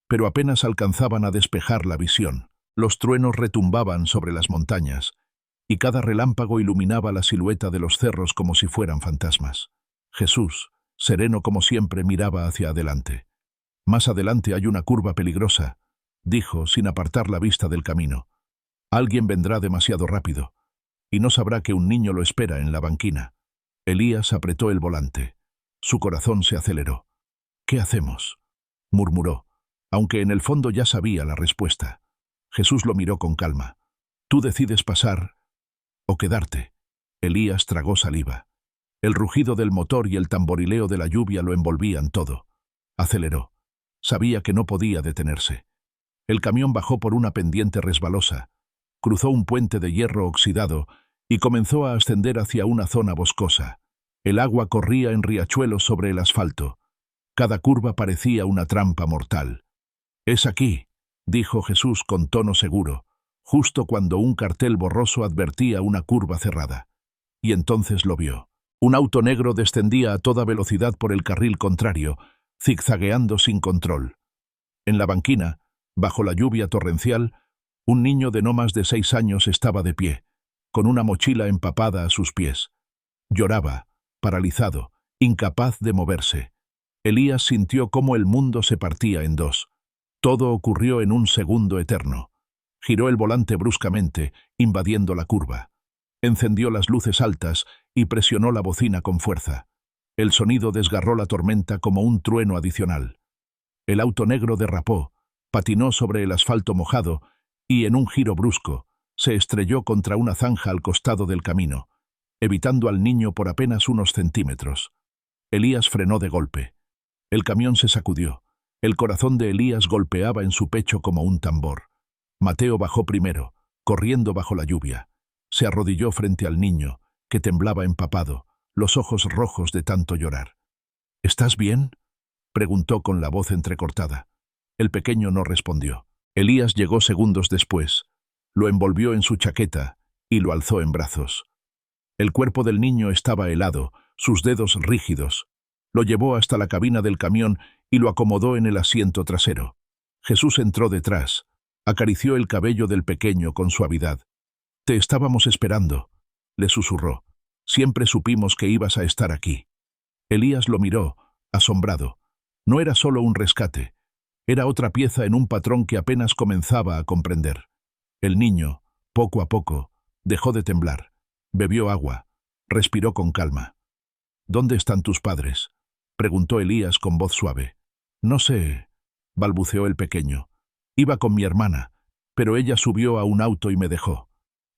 pero apenas alcanzaban a despejar la visión. Los truenos retumbaban sobre las montañas, y cada relámpago iluminaba la silueta de los cerros como si fueran fantasmas. Jesús, sereno como siempre, miraba hacia adelante. «Más adelante hay una curva peligrosa», dijo sin apartar la vista del camino. «Alguien vendrá demasiado rápido, y no sabrá que un niño lo espera en la banquina». Elías apretó el volante. Su corazón se aceleró. «¿Qué hacemos?», murmuró, aunque en el fondo ya sabía la respuesta. Jesús lo miró con calma. «Tú decides pasar o quedarte». Elías tragó saliva. El rugido del motor y el tamborileo de la lluvia lo envolvían todo. Aceleró. Sabía que no podía detenerse. El camión bajó por una pendiente resbalosa, cruzó un puente de hierro oxidado y comenzó a ascender hacia una zona boscosa. El agua corría en riachuelos sobre el asfalto. Cada curva parecía una trampa mortal. «Es aquí», dijo Jesús con tono seguro, justo cuando un cartel borroso advertía una curva cerrada. Y entonces lo vio. Un auto negro descendía a toda velocidad por el carril contrario, zigzagueando sin control. En la banquina, bajo la lluvia torrencial, un niño de no más de 6 años estaba de pie, con una mochila empapada a sus pies. Lloraba, paralizado, incapaz de moverse. Elías sintió cómo el mundo se partía en dos. Todo ocurrió en un segundo eterno. Giró el volante bruscamente, invadiendo la curva. Encendió las luces altas y presionó la bocina con fuerza. El sonido desgarró la tormenta como un trueno adicional. El auto negro derrapó, patinó sobre el asfalto mojado y, en un giro brusco, se estrelló contra una zanja al costado del camino, evitando al niño por apenas unos centímetros. Elías frenó de golpe. El camión se sacudió. El corazón de Elías golpeaba en su pecho como un tambor. Mateo bajó primero, corriendo bajo la lluvia. Se arrodilló frente al niño, que temblaba empapado, los ojos rojos de tanto llorar. «¿Estás bien?», preguntó con la voz entrecortada. El pequeño no respondió. Elías llegó segundos después. Lo envolvió en su chaqueta y lo alzó en brazos. El cuerpo del niño estaba helado, sus dedos rígidos. Lo llevó hasta la cabina del camión y lo acomodó en el asiento trasero. Jesús entró detrás. Acarició el cabello del pequeño con suavidad. «Te estábamos esperando», le susurró. «Siempre supimos que ibas a estar aquí». Elías lo miró, asombrado. No era solo un rescate. Era otra pieza en un patrón que apenas comenzaba a comprender. El niño, poco a poco, dejó de temblar. Bebió agua. Respiró con calma. «¿Dónde están tus padres?», preguntó Elías con voz suave. «No sé», balbuceó el pequeño. «Iba con mi hermana, pero ella subió a un auto y me dejó».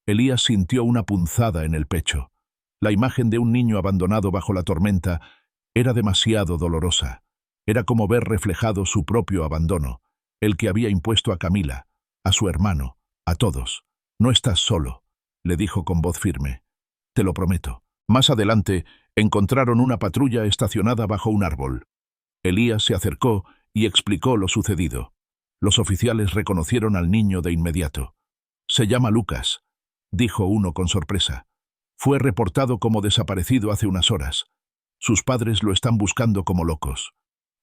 Elías sintió una punzada en el pecho. La imagen de un niño abandonado bajo la tormenta era demasiado dolorosa. Era como ver reflejado su propio abandono, el que había impuesto a Camila, a su hermano, a todos. «No estás solo», le dijo con voz firme. «Te lo prometo». Más adelante, encontraron una patrulla estacionada bajo un árbol. Elías se acercó y explicó lo sucedido. Los oficiales reconocieron al niño de inmediato. «Se llama Lucas», dijo uno con sorpresa. «Fue reportado como desaparecido hace unas horas. Sus padres lo están buscando como locos».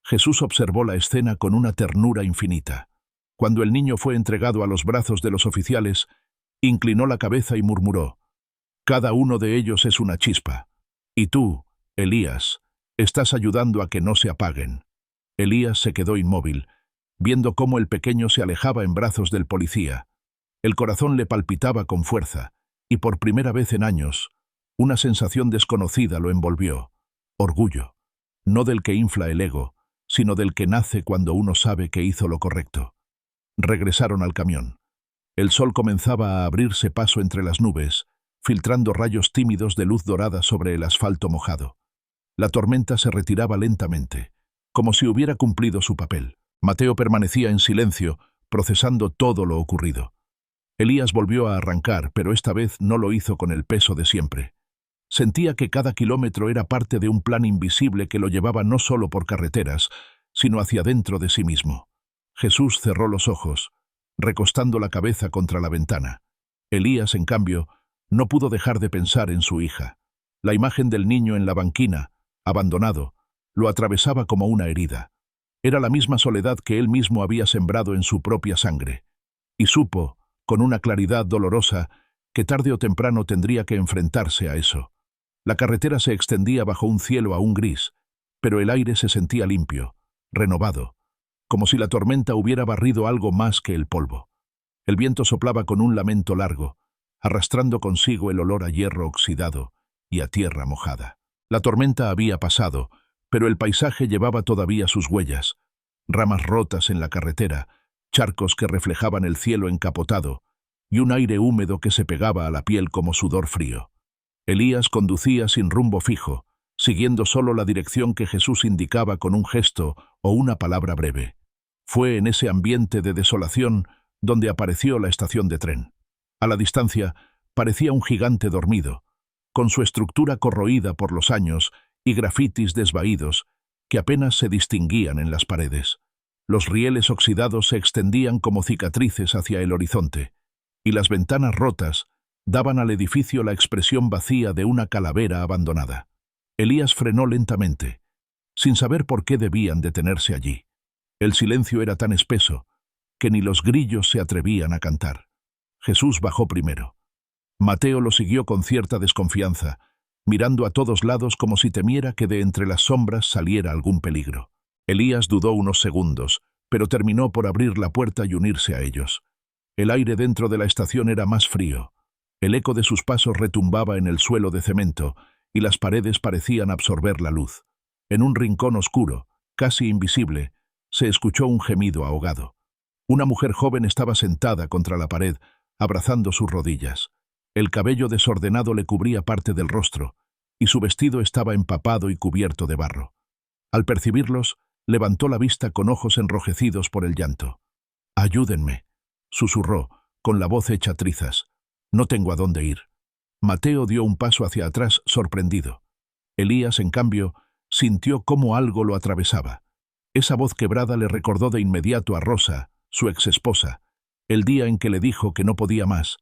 Jesús observó la escena con una ternura infinita. Cuando el niño fue entregado a los brazos de los oficiales, inclinó la cabeza y murmuró: «Cada uno de ellos es una chispa. Y tú, Elías, estás ayudando a que no se apaguen». Elías se quedó inmóvil, viendo cómo el pequeño se alejaba en brazos del policía. El corazón le palpitaba con fuerza, y por primera vez en años, una sensación desconocida lo envolvió. Orgullo, no del que infla el ego, sino del que nace cuando uno sabe que hizo lo correcto. Regresaron al camión. El sol comenzaba a abrirse paso entre las nubes, filtrando rayos tímidos de luz dorada sobre el asfalto mojado. La tormenta se retiraba lentamente, como si hubiera cumplido su papel. Mateo permanecía en silencio, procesando todo lo ocurrido. Elías volvió a arrancar, pero esta vez no lo hizo con el peso de siempre. Sentía que cada kilómetro era parte de un plan invisible que lo llevaba no solo por carreteras, sino hacia dentro de sí mismo. Jesús cerró los ojos, recostando la cabeza contra la ventana. Elías, en cambio, no pudo dejar de pensar en su hija. La imagen del niño en la banquina, abandonado, lo atravesaba como una herida. Era la misma soledad que él mismo había sembrado en su propia sangre. Y supo, con una claridad dolorosa, que tarde o temprano tendría que enfrentarse a eso. La carretera se extendía bajo un cielo aún gris, pero el aire se sentía limpio, renovado, como si la tormenta hubiera barrido algo más que el polvo. El viento soplaba con un lamento largo, arrastrando consigo el olor a hierro oxidado y a tierra mojada. La tormenta había pasado, pero el paisaje llevaba todavía sus huellas: ramas rotas en la carretera, charcos que reflejaban el cielo encapotado y un aire húmedo que se pegaba a la piel como sudor frío. Elías conducía sin rumbo fijo, siguiendo solo la dirección que Jesús indicaba con un gesto o una palabra breve. Fue en ese ambiente de desolación donde apareció la estación de tren. A la distancia parecía un gigante dormido, con su estructura corroída por los años y grafitis desvaídos que apenas se distinguían en las paredes. Los rieles oxidados se extendían como cicatrices hacia el horizonte. y las ventanas rotas daban al edificio la expresión vacía de una calavera abandonada. Elías frenó lentamente, sin saber por qué debían detenerse allí. El silencio era tan espeso que ni los grillos se atrevían a cantar. Jesús bajó primero. Mateo lo siguió con cierta desconfianza, mirando a todos lados como si temiera que de entre las sombras saliera algún peligro. Elías dudó unos segundos, pero terminó por abrir la puerta y unirse a ellos. El aire dentro de la estación era más frío. El eco de sus pasos retumbaba en el suelo de cemento y las paredes parecían absorber la luz. En un rincón oscuro, casi invisible, se escuchó un gemido ahogado. Una mujer joven estaba sentada contra la pared, abrazando sus rodillas. El cabello desordenado le cubría parte del rostro, y su vestido estaba empapado y cubierto de barro. Al percibirlos, levantó la vista con ojos enrojecidos por el llanto. «Ayúdenme», susurró, con la voz hecha trizas. «No tengo a dónde ir». Mateo dio un paso hacia atrás, sorprendido. Elías, en cambio, sintió cómo algo lo atravesaba. Esa voz quebrada le recordó de inmediato a Rosa, su exesposa, el día en que le dijo que no podía más,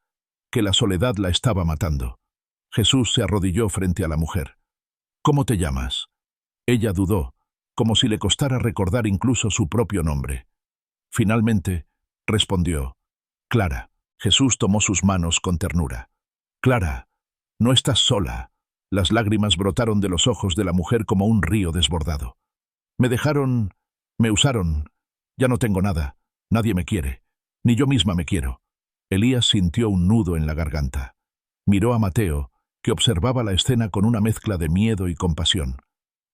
que la soledad la estaba matando. Jesús se arrodilló frente a la mujer. «¿Cómo te llamas?» Ella dudó, como si le costara recordar incluso su propio nombre. Finalmente, respondió: «Clara». Jesús tomó sus manos con ternura. «Clara, no estás sola». Las lágrimas brotaron de los ojos de la mujer como un río desbordado. «Me dejaron, me usaron, ya no tengo nada, nadie me quiere, ni yo misma me quiero». Elías sintió un nudo en la garganta. Miró a Mateo, que observaba la escena con una mezcla de miedo y compasión.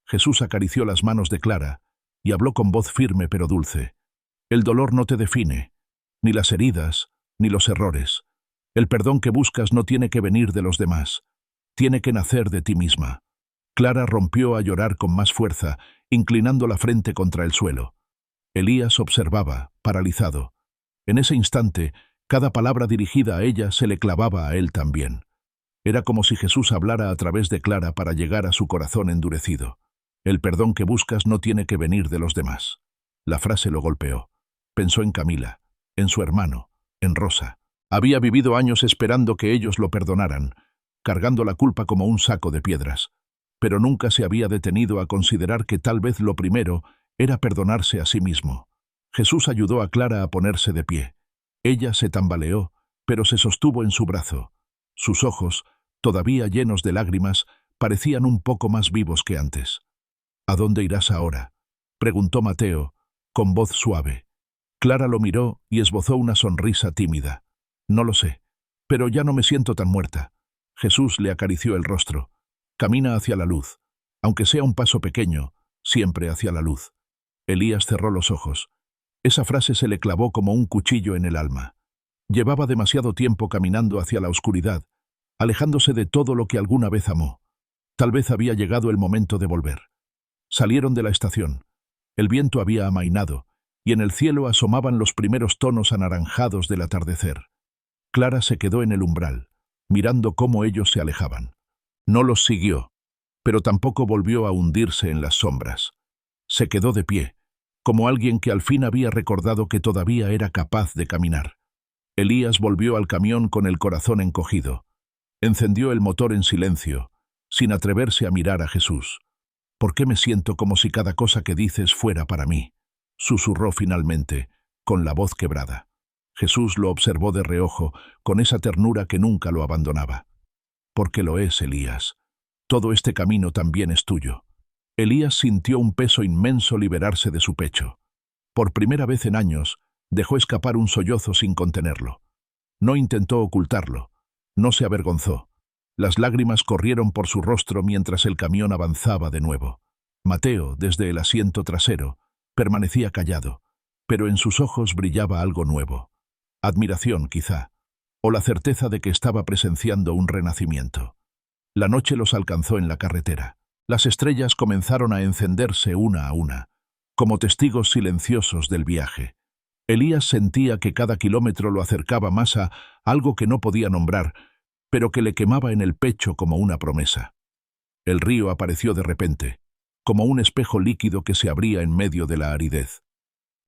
Jesús acarició las manos de Clara y habló con voz firme pero dulce. «El dolor no te define, ni las heridas, ni los errores. El perdón que buscas no tiene que venir de los demás, tiene que nacer de ti misma». Clara rompió a llorar con más fuerza, inclinando la frente contra el suelo. Elías observaba, paralizado. En ese instante, cada palabra dirigida a ella se le clavaba a él también. Era como si Jesús hablara a través de Clara para llegar a su corazón endurecido. «El perdón que buscas no tiene que venir de los demás». La frase lo golpeó. Pensó en Camila, en su hermano, en Rosa. Había vivido años esperando que ellos lo perdonaran, cargando la culpa como un saco de piedras. Pero nunca se había detenido a considerar que tal vez lo primero era perdonarse a sí mismo. Jesús ayudó a Clara a ponerse de pie. Ella se tambaleó, pero se sostuvo en su brazo. Sus ojos, todavía llenos de lágrimas, parecían un poco más vivos que antes. «¿A dónde irás ahora?», preguntó Mateo, con voz suave. Clara lo miró y esbozó una sonrisa tímida. «No lo sé, pero ya no me siento tan muerta». Jesús le acarició el rostro. «Camina hacia la luz, aunque sea un paso pequeño, siempre hacia la luz». Elías cerró los ojos. Esa frase se le clavó como un cuchillo en el alma. Llevaba demasiado tiempo caminando hacia la oscuridad, alejándose de todo lo que alguna vez amó. Tal vez había llegado el momento de volver. Salieron de la estación. El viento había amainado, y en el cielo asomaban los primeros tonos anaranjados del atardecer. Clara se quedó en el umbral, mirando cómo ellos se alejaban. No los siguió, pero tampoco volvió a hundirse en las sombras. Se quedó de pie, como alguien que al fin había recordado que todavía era capaz de caminar. Elías volvió al camión con el corazón encogido. Encendió el motor en silencio, sin atreverse a mirar a Jesús. «¿Por qué me siento como si cada cosa que dices fuera para mí?», susurró finalmente, con la voz quebrada. Jesús lo observó de reojo, con esa ternura que nunca lo abandonaba. «Porque lo es, Elías. Todo este camino también es tuyo». Elías sintió un peso inmenso liberarse de su pecho. Por primera vez en años, dejó escapar un sollozo sin contenerlo. No intentó ocultarlo, no se avergonzó. Las lágrimas corrieron por su rostro mientras el camión avanzaba de nuevo. Mateo, desde el asiento trasero, permanecía callado, pero en sus ojos brillaba algo nuevo. Admiración, quizá, o la certeza de que estaba presenciando un renacimiento. La noche los alcanzó en la carretera. Las estrellas comenzaron a encenderse una a una, como testigos silenciosos del viaje. Elías sentía que cada kilómetro lo acercaba más a algo que no podía nombrar, pero que le quemaba en el pecho como una promesa. El río apareció de repente, como un espejo líquido que se abría en medio de la aridez.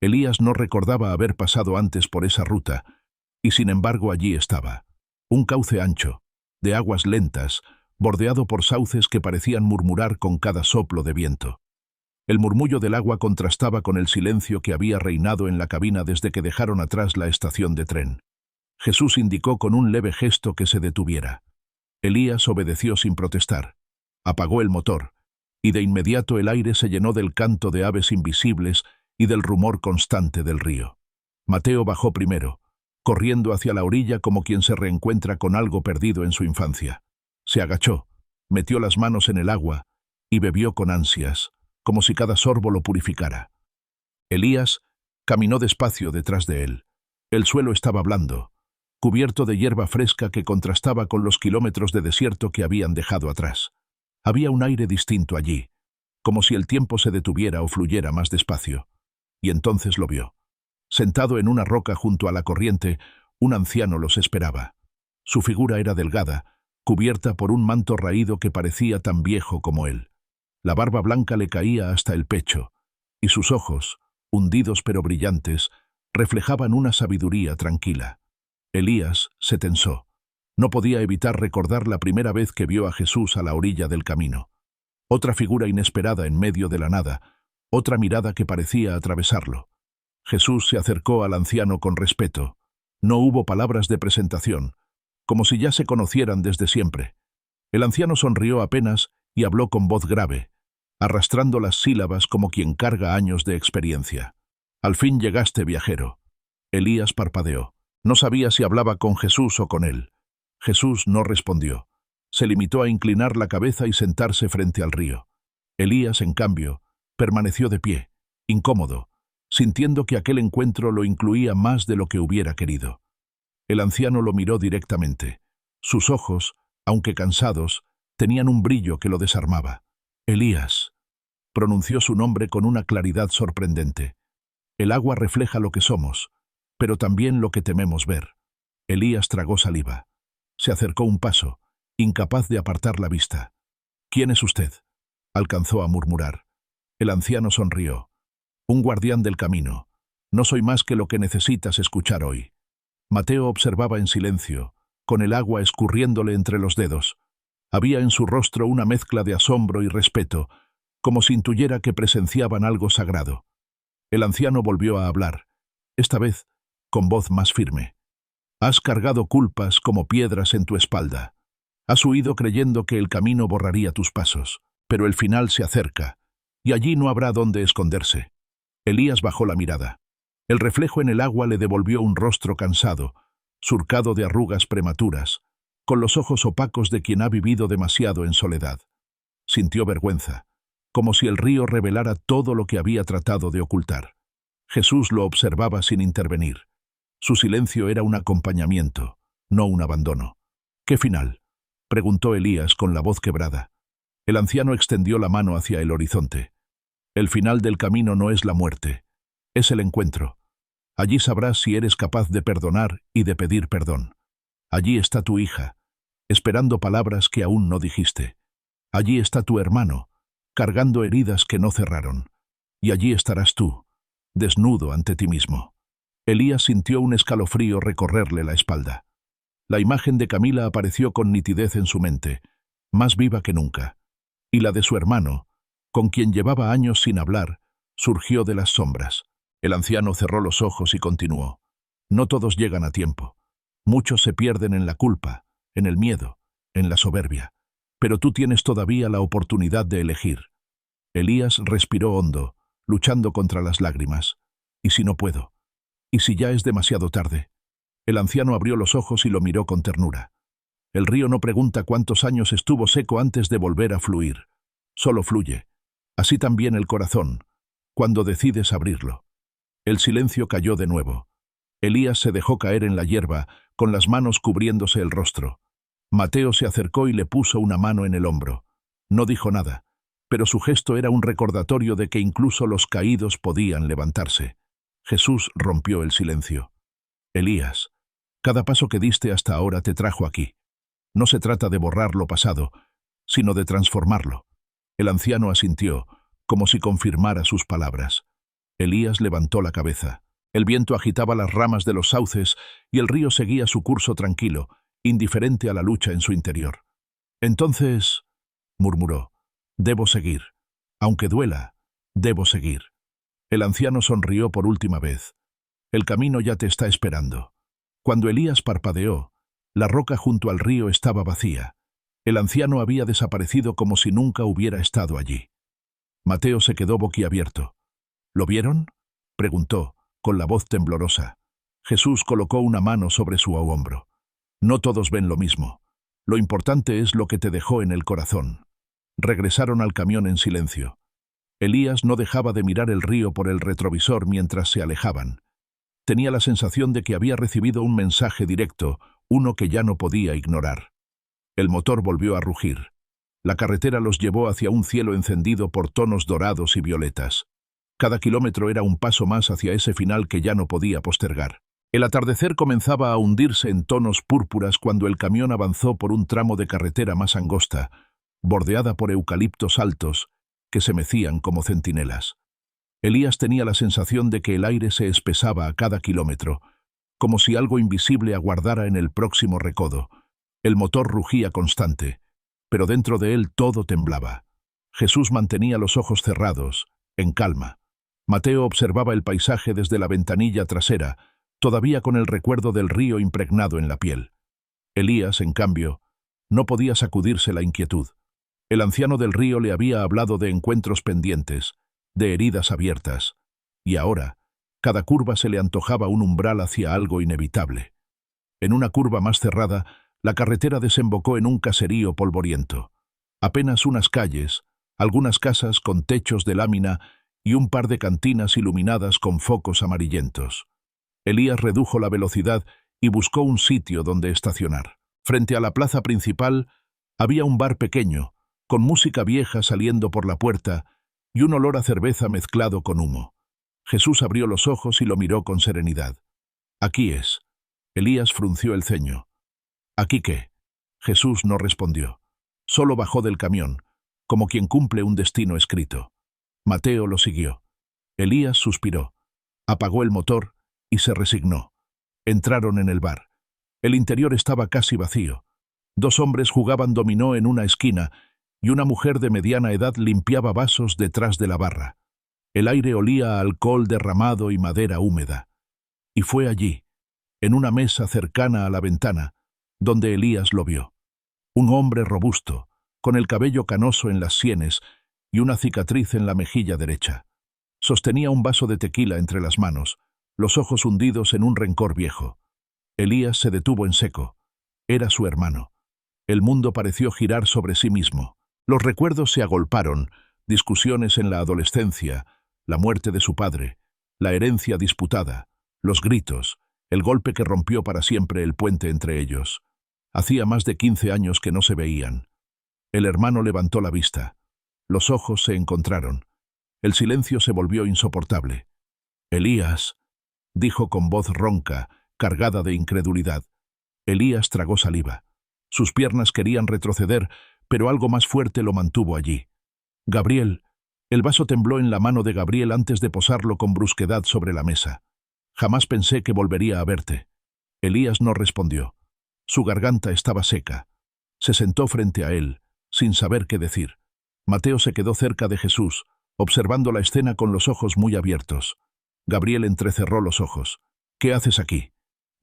Elías no recordaba haber pasado antes por esa ruta, Y sin embargo allí estaba, un cauce ancho, de aguas lentas, bordeado por sauces que parecían murmurar con cada soplo de viento. El murmullo del agua contrastaba con el silencio que había reinado en la cabina desde que dejaron atrás la estación de tren. Jesús indicó con un leve gesto que se detuviera. Elías obedeció sin protestar. Apagó el motor, y de inmediato el aire se llenó del canto de aves invisibles y del rumor constante del río. Mateo bajó primero, corriendo hacia la orilla como quien se reencuentra con algo perdido en su infancia. Se agachó, metió las manos en el agua y bebió con ansias, como si cada sorbo lo purificara. Elías caminó despacio detrás de él. El suelo estaba blando, cubierto de hierba fresca que contrastaba con los kilómetros de desierto que habían dejado atrás. Había un aire distinto allí, como si el tiempo se detuviera o fluyera más despacio. Y entonces lo vio. Sentado en una roca junto a la corriente, un anciano los esperaba. Su figura era delgada, cubierta por un manto raído que parecía tan viejo como él. La barba blanca le caía hasta el pecho, y sus ojos, hundidos pero brillantes, reflejaban una sabiduría tranquila. Elías se tensó. No podía evitar recordar la primera vez que vio a Jesús a la orilla del camino. Otra figura inesperada en medio de la nada, otra mirada que parecía atravesarlo. Jesús se acercó al anciano con respeto. No hubo palabras de presentación, como si ya se conocieran desde siempre. El anciano sonrió apenas y habló con voz grave, arrastrando las sílabas como quien carga años de experiencia. «Al fin llegaste, viajero». Elías parpadeó. No sabía si hablaba con Jesús o con él. Jesús no respondió. Se limitó a inclinar la cabeza y sentarse frente al río. Elías, en cambio, permaneció de pie, incómodo, sintiendo que aquel encuentro lo incluía más de lo que hubiera querido. El anciano lo miró directamente. Sus ojos, aunque cansados, tenían un brillo que lo desarmaba. «Elías», pronunció su nombre con una claridad sorprendente. El agua refleja lo que somos, pero también lo que tememos ver. Elías tragó saliva. Se acercó un paso, incapaz de apartar la vista. «¿Quién es usted?», alcanzó a murmurar. El anciano sonrió. «Un guardián del camino. No soy más que lo que necesitas escuchar hoy». Mateo observaba en silencio, con el agua escurriéndole entre los dedos. Había en su rostro una mezcla de asombro y respeto, como si intuyera que presenciaban algo sagrado. El anciano volvió a hablar, esta vez con voz más firme. «Has cargado culpas como piedras en tu espalda. Has huido creyendo que el camino borraría tus pasos, pero el final se acerca, y allí no habrá dónde esconderse». Elías bajó la mirada. El reflejo en el agua le devolvió un rostro cansado, surcado de arrugas prematuras, con los ojos opacos de quien ha vivido demasiado en soledad. Sintió vergüenza, como si el río revelara todo lo que había tratado de ocultar. Jesús lo observaba sin intervenir. Su silencio era un acompañamiento, no un abandono. «¿Qué final?», preguntó Elías con la voz quebrada. El anciano extendió la mano hacia el horizonte. «El final del camino no es la muerte, es el encuentro. Allí sabrás si eres capaz de perdonar y de pedir perdón. Allí está tu hija, esperando palabras que aún no dijiste. Allí está tu hermano, cargando heridas que no cerraron. Y allí estarás tú, desnudo ante ti mismo». Elías sintió un escalofrío recorrerle la espalda. La imagen de Camila apareció con nitidez en su mente, más viva que nunca. Y la de su hermano, con quien llevaba años sin hablar, surgió de las sombras. El anciano cerró los ojos y continuó. «No todos llegan a tiempo. Muchos se pierden en la culpa, en el miedo, en la soberbia. Pero tú tienes todavía la oportunidad de elegir». Elías respiró hondo, luchando contra las lágrimas. «¿Y si no puedo? ¿Y si ya es demasiado tarde?». El anciano abrió los ojos y lo miró con ternura. «El río no pregunta cuántos años estuvo seco antes de volver a fluir. Solo fluye. Así también el corazón, cuando decides abrirlo». El silencio cayó de nuevo. Elías se dejó caer en la hierba, con las manos cubriéndose el rostro. Mateo se acercó y le puso una mano en el hombro. No dijo nada, pero su gesto era un recordatorio de que incluso los caídos podían levantarse. Jesús rompió el silencio. «Elías, cada paso que diste hasta ahora te trajo aquí. No se trata de borrar lo pasado, sino de transformarlo». El anciano asintió, como si confirmara sus palabras. Elías levantó la cabeza. El viento agitaba las ramas de los sauces y el río seguía su curso tranquilo, indiferente a la lucha en su interior. Entonces, murmuró, debo seguir. Aunque duela, debo seguir. El anciano sonrió por última vez. El camino ya te está esperando. Cuando Elías parpadeó, la roca junto al río estaba vacía. El anciano había desaparecido como si nunca hubiera estado allí. Mateo se quedó boquiabierto. ¿Lo vieron?, preguntó, con la voz temblorosa. Jesús colocó una mano sobre su hombro. No todos ven lo mismo. Lo importante es lo que te dejó en el corazón. Regresaron al camión en silencio. Elías no dejaba de mirar el río por el retrovisor mientras se alejaban. Tenía la sensación de que había recibido un mensaje directo, uno que ya no podía ignorar. El motor volvió a rugir. La carretera los llevó hacia un cielo encendido por tonos dorados y violetas. Cada kilómetro era un paso más hacia ese final que ya no podía postergar. El atardecer comenzaba a hundirse en tonos púrpuras cuando el camión avanzó por un tramo de carretera más angosta, bordeada por eucaliptos altos que se mecían como centinelas. Elías tenía la sensación de que el aire se espesaba a cada kilómetro, como si algo invisible aguardara en el próximo recodo. El motor rugía constante, pero dentro de él todo temblaba. Jesús mantenía los ojos cerrados, en calma. Mateo observaba el paisaje desde la ventanilla trasera, todavía con el recuerdo del río impregnado en la piel. Elías, en cambio, no podía sacudirse la inquietud. El anciano del río le había hablado de encuentros pendientes, de heridas abiertas, y ahora, cada curva se le antojaba un umbral hacia algo inevitable. En una curva más cerrada, la carretera desembocó en un caserío polvoriento. Apenas unas calles, algunas casas con techos de lámina y un par de cantinas iluminadas con focos amarillentos. Elías redujo la velocidad y buscó un sitio donde estacionar. Frente a la plaza principal había un bar pequeño, con música vieja saliendo por la puerta y un olor a cerveza mezclado con humo. Jesús abrió los ojos y lo miró con serenidad. «Aquí es». Elías frunció el ceño. «¿Aquí qué?». Jesús no respondió. Solo bajó del camión, como quien cumple un destino escrito. Mateo lo siguió. Elías suspiró, apagó el motor y se resignó. Entraron en el bar. El interior estaba casi vacío. Dos hombres jugaban dominó en una esquina y una mujer de mediana edad limpiaba vasos detrás de la barra. El aire olía a alcohol derramado y madera húmeda. Y fue allí, en una mesa cercana a la ventana, donde Elías lo vio. Un hombre robusto, con el cabello canoso en las sienes y una cicatriz en la mejilla derecha. Sostenía un vaso de tequila entre las manos, los ojos hundidos en un rencor viejo. Elías se detuvo en seco. Era su hermano. El mundo pareció girar sobre sí mismo. Los recuerdos se agolparon, discusiones en la adolescencia, la muerte de su padre, la herencia disputada, los gritos, el golpe que rompió para siempre el puente entre ellos. Hacía más de 15 años que no se veían. El hermano levantó la vista. Los ojos se encontraron. El silencio se volvió insoportable. «Elías», dijo con voz ronca, cargada de incredulidad. Elías tragó saliva. Sus piernas querían retroceder, pero algo más fuerte lo mantuvo allí. «Gabriel». El vaso tembló en la mano de Gabriel antes de posarlo con brusquedad sobre la mesa. «Jamás pensé que volvería a verte». Elías no respondió. Su garganta estaba seca. Se sentó frente a él, sin saber qué decir. Mateo se quedó cerca de Jesús, observando la escena con los ojos muy abiertos. Gabriel entrecerró los ojos. «¿Qué haces aquí?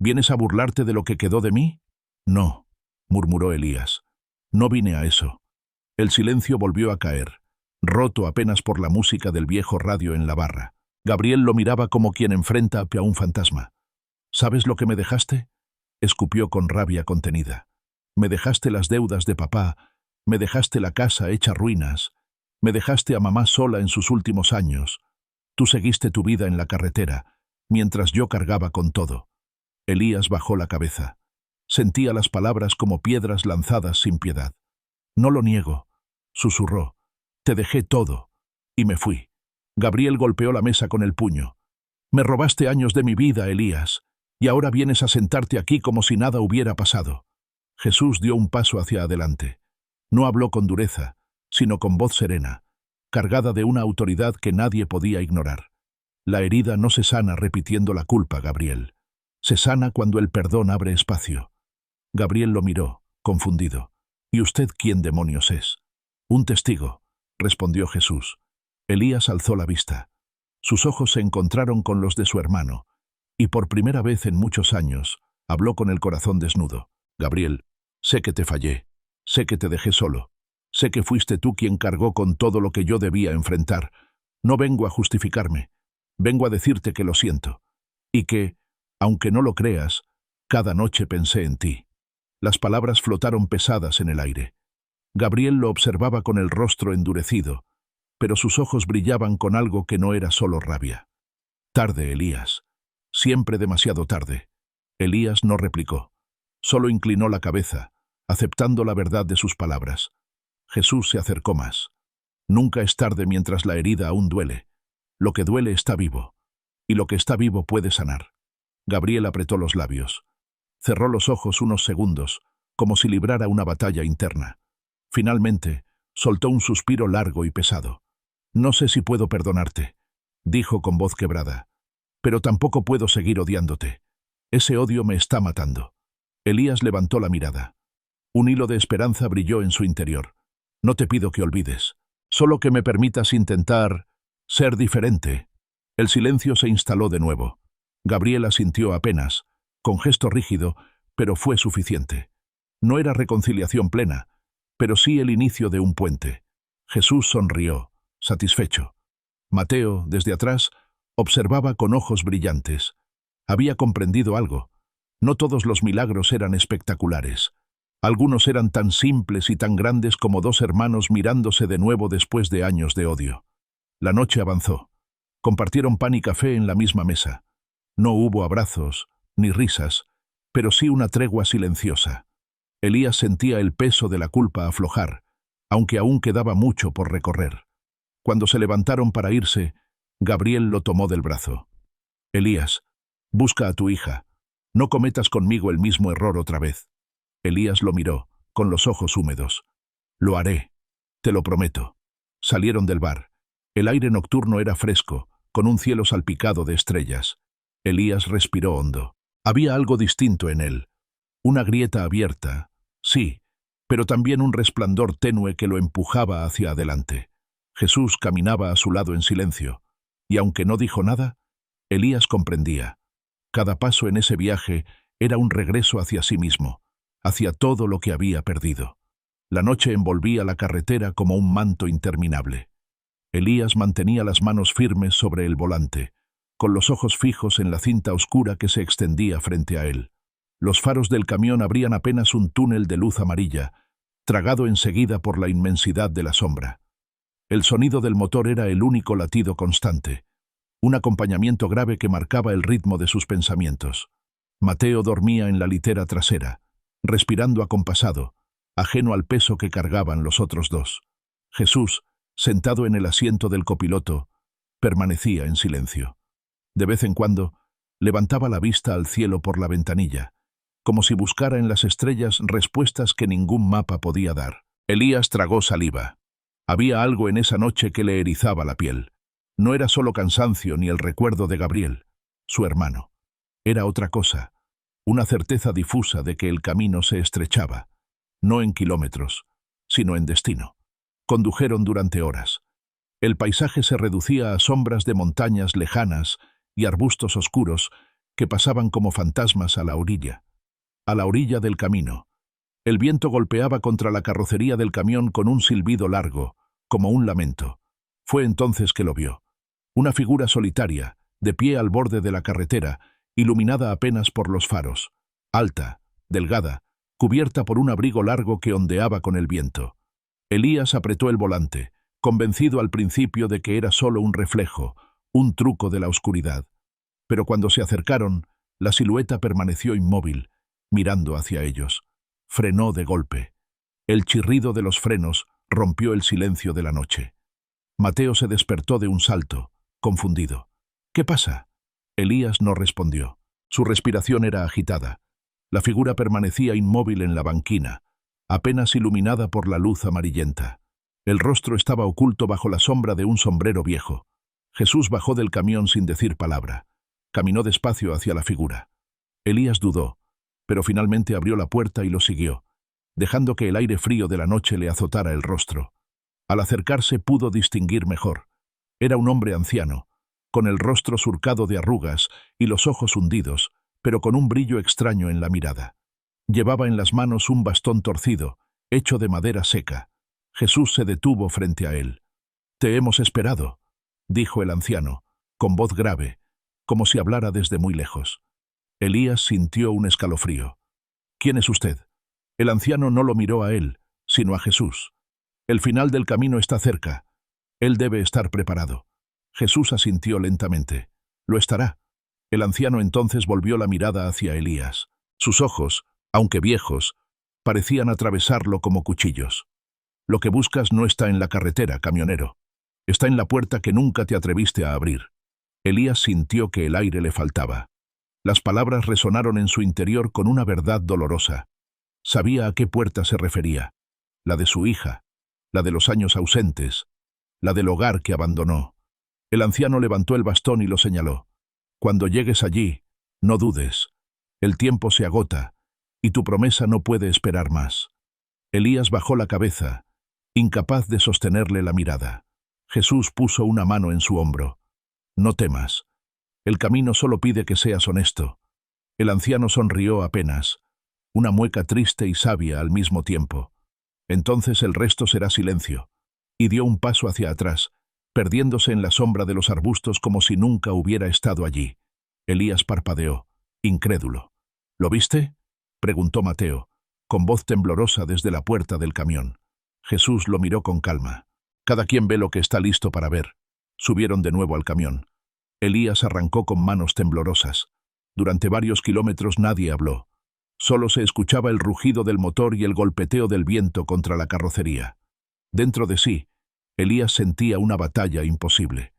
¿Vienes a burlarte de lo que quedó de mí?» «No», murmuró Elías. «No vine a eso». El silencio volvió a caer, roto apenas por la música del viejo radio en la barra. Gabriel lo miraba como quien enfrenta a un fantasma. «¿Sabes lo que me dejaste?», escupió con rabia contenida. «Me dejaste las deudas de papá, me dejaste la casa hecha ruinas, me dejaste a mamá sola en sus últimos años. Tú seguiste tu vida en la carretera, mientras yo cargaba con todo». Elías bajó la cabeza. Sentía las palabras como piedras lanzadas sin piedad. «No lo niego», susurró. «Te dejé todo. Y me fui». Gabriel golpeó la mesa con el puño. «Me robaste años de mi vida, Elías, y ahora vienes a sentarte aquí como si nada hubiera pasado». Jesús dio un paso hacia adelante. No habló con dureza, sino con voz serena, cargada de una autoridad que nadie podía ignorar. La herida no se sana repitiendo la culpa, Gabriel. Se sana cuando el perdón abre espacio. Gabriel lo miró, confundido. ¿Y usted quién demonios es? Un testigo, respondió Jesús. Elías alzó la vista. Sus ojos se encontraron con los de su hermano, y por primera vez en muchos años, habló con el corazón desnudo. Gabriel, sé que te fallé, sé que te dejé solo, sé que fuiste tú quien cargó con todo lo que yo debía enfrentar. No vengo a justificarme, vengo a decirte que lo siento, y que, aunque no lo creas, cada noche pensé en ti. Las palabras flotaron pesadas en el aire. Gabriel lo observaba con el rostro endurecido, pero sus ojos brillaban con algo que no era solo rabia. Tarde, Elías. Siempre demasiado tarde. Elías no replicó. Solo inclinó la cabeza, aceptando la verdad de sus palabras. Jesús se acercó más. Nunca es tarde mientras la herida aún duele. Lo que duele está vivo, y lo que está vivo puede sanar. Gabriel apretó los labios. Cerró los ojos unos segundos, como si librara una batalla interna. Finalmente, soltó un suspiro largo y pesado. No sé si puedo perdonarte, dijo con voz quebrada, pero tampoco puedo seguir odiándote. Ese odio me está matando. Elías levantó la mirada. Un hilo de esperanza brilló en su interior. No te pido que olvides, solo que me permitas intentar ser diferente. El silencio se instaló de nuevo. Gabriel asintió apenas, con gesto rígido, pero fue suficiente. No era reconciliación plena, pero sí el inicio de un puente. Jesús sonrió, satisfecho. Mateo, desde atrás, observaba con ojos brillantes. Había comprendido algo. No todos los milagros eran espectaculares. Algunos eran tan simples y tan grandes como dos hermanos mirándose de nuevo después de años de odio. La noche avanzó. Compartieron pan y café en la misma mesa. No hubo abrazos, ni risas, pero sí una tregua silenciosa. Elías sentía el peso de la culpa aflojar, aunque aún quedaba mucho por recorrer. Cuando se levantaron para irse, Gabriel lo tomó del brazo. Elías, busca a tu hija. No cometas conmigo el mismo error otra vez. Elías lo miró, con los ojos húmedos. Lo haré, te lo prometo. Salieron del bar. El aire nocturno era fresco, con un cielo salpicado de estrellas. Elías respiró hondo. Había algo distinto en él. Una grieta abierta, sí, pero también un resplandor tenue que lo empujaba hacia adelante. Jesús caminaba a su lado en silencio, y aunque no dijo nada, Elías comprendía. Cada paso en ese viaje era un regreso hacia sí mismo, hacia todo lo que había perdido. La noche envolvía la carretera como un manto interminable. Elías mantenía las manos firmes sobre el volante, con los ojos fijos en la cinta oscura que se extendía frente a él. Los faros del camión abrían apenas un túnel de luz amarilla, tragado enseguida por la inmensidad de la sombra. El sonido del motor era el único latido constante, un acompañamiento grave que marcaba el ritmo de sus pensamientos. Mateo dormía en la litera trasera, respirando acompasado, ajeno al peso que cargaban los otros dos. Jesús, sentado en el asiento del copiloto, permanecía en silencio. De vez en cuando, levantaba la vista al cielo por la ventanilla, como si buscara en las estrellas respuestas que ningún mapa podía dar. Elías tragó saliva. Había algo en esa noche que le erizaba la piel. No era solo cansancio ni el recuerdo de Gabriel, su hermano. Era otra cosa, una certeza difusa de que el camino se estrechaba, no en kilómetros, sino en destino. Condujeron durante horas. El paisaje se reducía a sombras de montañas lejanas y arbustos oscuros que pasaban como fantasmas a la orilla del camino. El viento golpeaba contra la carrocería del camión con un silbido largo, como un lamento. Fue entonces que lo vio. Una figura solitaria, de pie al borde de la carretera, iluminada apenas por los faros, alta, delgada, cubierta por un abrigo largo que ondeaba con el viento. Elías apretó el volante, convencido al principio de que era solo un reflejo, un truco de la oscuridad. Pero cuando se acercaron, la silueta permaneció inmóvil, mirando hacia ellos. Frenó de golpe. El chirrido de los frenos rompió el silencio de la noche. Mateo se despertó de un salto, confundido. ¿Qué pasa? Elías no respondió. Su respiración era agitada. La figura permanecía inmóvil en la banquina, apenas iluminada por la luz amarillenta. El rostro estaba oculto bajo la sombra de un sombrero viejo. Jesús bajó del camión sin decir palabra. Caminó despacio hacia la figura. Elías dudó, pero finalmente abrió la puerta y lo siguió, dejando que el aire frío de la noche le azotara el rostro. Al acercarse pudo distinguir mejor. Era un hombre anciano, con el rostro surcado de arrugas y los ojos hundidos, pero con un brillo extraño en la mirada. Llevaba en las manos un bastón torcido, hecho de madera seca. Jesús se detuvo frente a él. «Te hemos esperado», dijo el anciano, con voz grave, como si hablara desde muy lejos. Elías sintió un escalofrío. «¿Quién es usted?» El anciano no lo miró a él, sino a Jesús. «El final del camino está cerca. Él debe estar preparado». Jesús asintió lentamente. «Lo estará». El anciano entonces volvió la mirada hacia Elías. Sus ojos, aunque viejos, parecían atravesarlo como cuchillos. «Lo que buscas no está en la carretera, camionero. Está en la puerta que nunca te atreviste a abrir». Elías sintió que el aire le faltaba. Las palabras resonaron en su interior con una verdad dolorosa. Sabía a qué puerta se refería. La de su hija, la de los años ausentes, la del hogar que abandonó. El anciano levantó el bastón y lo señaló. «Cuando llegues allí, no dudes. El tiempo se agota, y tu promesa no puede esperar más». Elías bajó la cabeza, incapaz de sostenerle la mirada. Jesús puso una mano en su hombro. «No temas. El camino solo pide que seas honesto». El anciano sonrió apenas, una mueca triste y sabia al mismo tiempo. «Entonces el resto será silencio». Y dio un paso hacia atrás, perdiéndose en la sombra de los arbustos como si nunca hubiera estado allí. Elías parpadeó, incrédulo. «¿Lo viste?», preguntó Mateo, con voz temblorosa desde la puerta del camión. Jesús lo miró con calma. «Cada quien ve lo que está listo para ver». Subieron de nuevo al camión. Elías arrancó con manos temblorosas. Durante varios kilómetros nadie habló. Solo se escuchaba el rugido del motor y el golpeteo del viento contra la carrocería. Dentro de sí, Elías sentía una batalla imposible.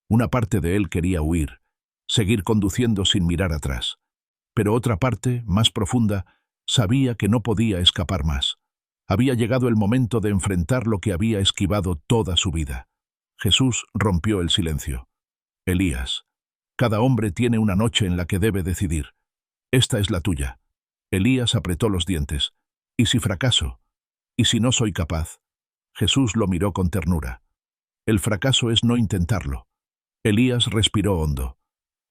Una parte de él quería huir, seguir conduciendo sin mirar atrás. Pero otra parte, más profunda, sabía que no podía escapar más. Había llegado el momento de enfrentar lo que había esquivado toda su vida. Jesús rompió el silencio. «Elías, cada hombre tiene una noche en la que debe decidir. Esta es la tuya». Elías apretó los dientes. «¿Y si fracaso? ¿Y si no soy capaz?». Jesús lo miró con ternura. «El fracaso es no intentarlo». Elías respiró hondo.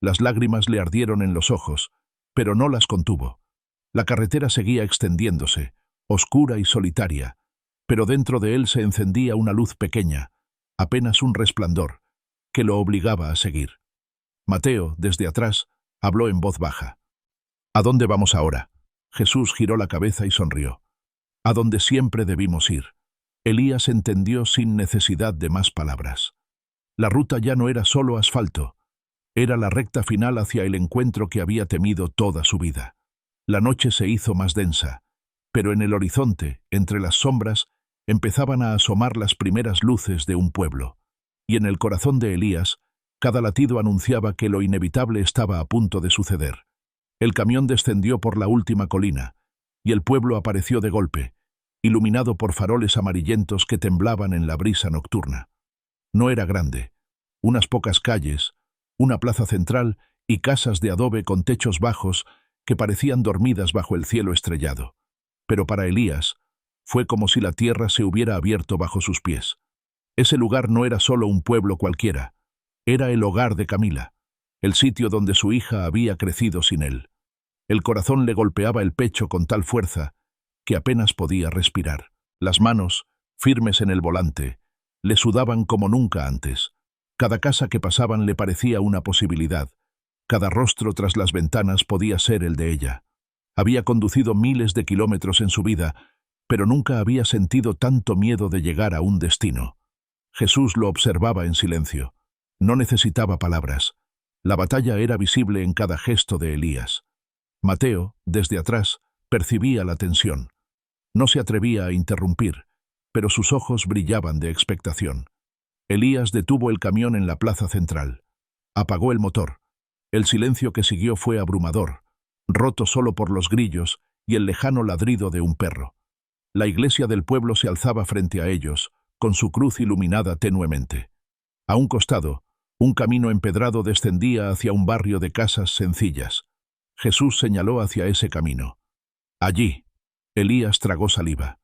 Las lágrimas le ardieron en los ojos, pero no las contuvo. La carretera seguía extendiéndose, oscura y solitaria, pero dentro de él se encendía una luz pequeña, apenas un resplandor, que lo obligaba a seguir. Mateo, desde atrás, habló en voz baja. «¿A dónde vamos ahora?». Jesús giró la cabeza y sonrió. «A donde siempre debimos ir». Elías entendió sin necesidad de más palabras. La ruta ya no era solo asfalto, era la recta final hacia el encuentro que había temido toda su vida. La noche se hizo más densa, pero en el horizonte, entre las sombras, empezaban a asomar las primeras luces de un pueblo. Y en el corazón de Elías, cada latido anunciaba que lo inevitable estaba a punto de suceder. El camión descendió por la última colina, y el pueblo apareció de golpe, iluminado por faroles amarillentos que temblaban en la brisa nocturna. No era grande. Unas pocas calles, una plaza central y casas de adobe con techos bajos que parecían dormidas bajo el cielo estrellado. Pero para Elías, fue como si la tierra se hubiera abierto bajo sus pies. Ese lugar no era solo un pueblo cualquiera, era el hogar de Camila, el sitio donde su hija había crecido sin él. El corazón le golpeaba el pecho con tal fuerza que apenas podía respirar. Las manos, firmes en el volante, le sudaban como nunca antes. Cada casa que pasaban le parecía una posibilidad. Cada rostro tras las ventanas podía ser el de ella. Había conducido miles de kilómetros en su vida, pero nunca había sentido tanto miedo de llegar a un destino. Jesús lo observaba en silencio. No necesitaba palabras. La batalla era visible en cada gesto de Elías. Mateo, desde atrás, percibía la tensión. No se atrevía a interrumpir, pero sus ojos brillaban de expectación. Elías detuvo el camión en la plaza central. Apagó el motor. El silencio que siguió fue abrumador, roto solo por los grillos y el lejano ladrido de un perro. La iglesia del pueblo se alzaba frente a ellos, con su cruz iluminada tenuemente. A un costado, Un camino empedrado descendía hacia un barrio de casas sencillas. Jesús señaló hacia ese camino. Allí. Elías tragó saliva.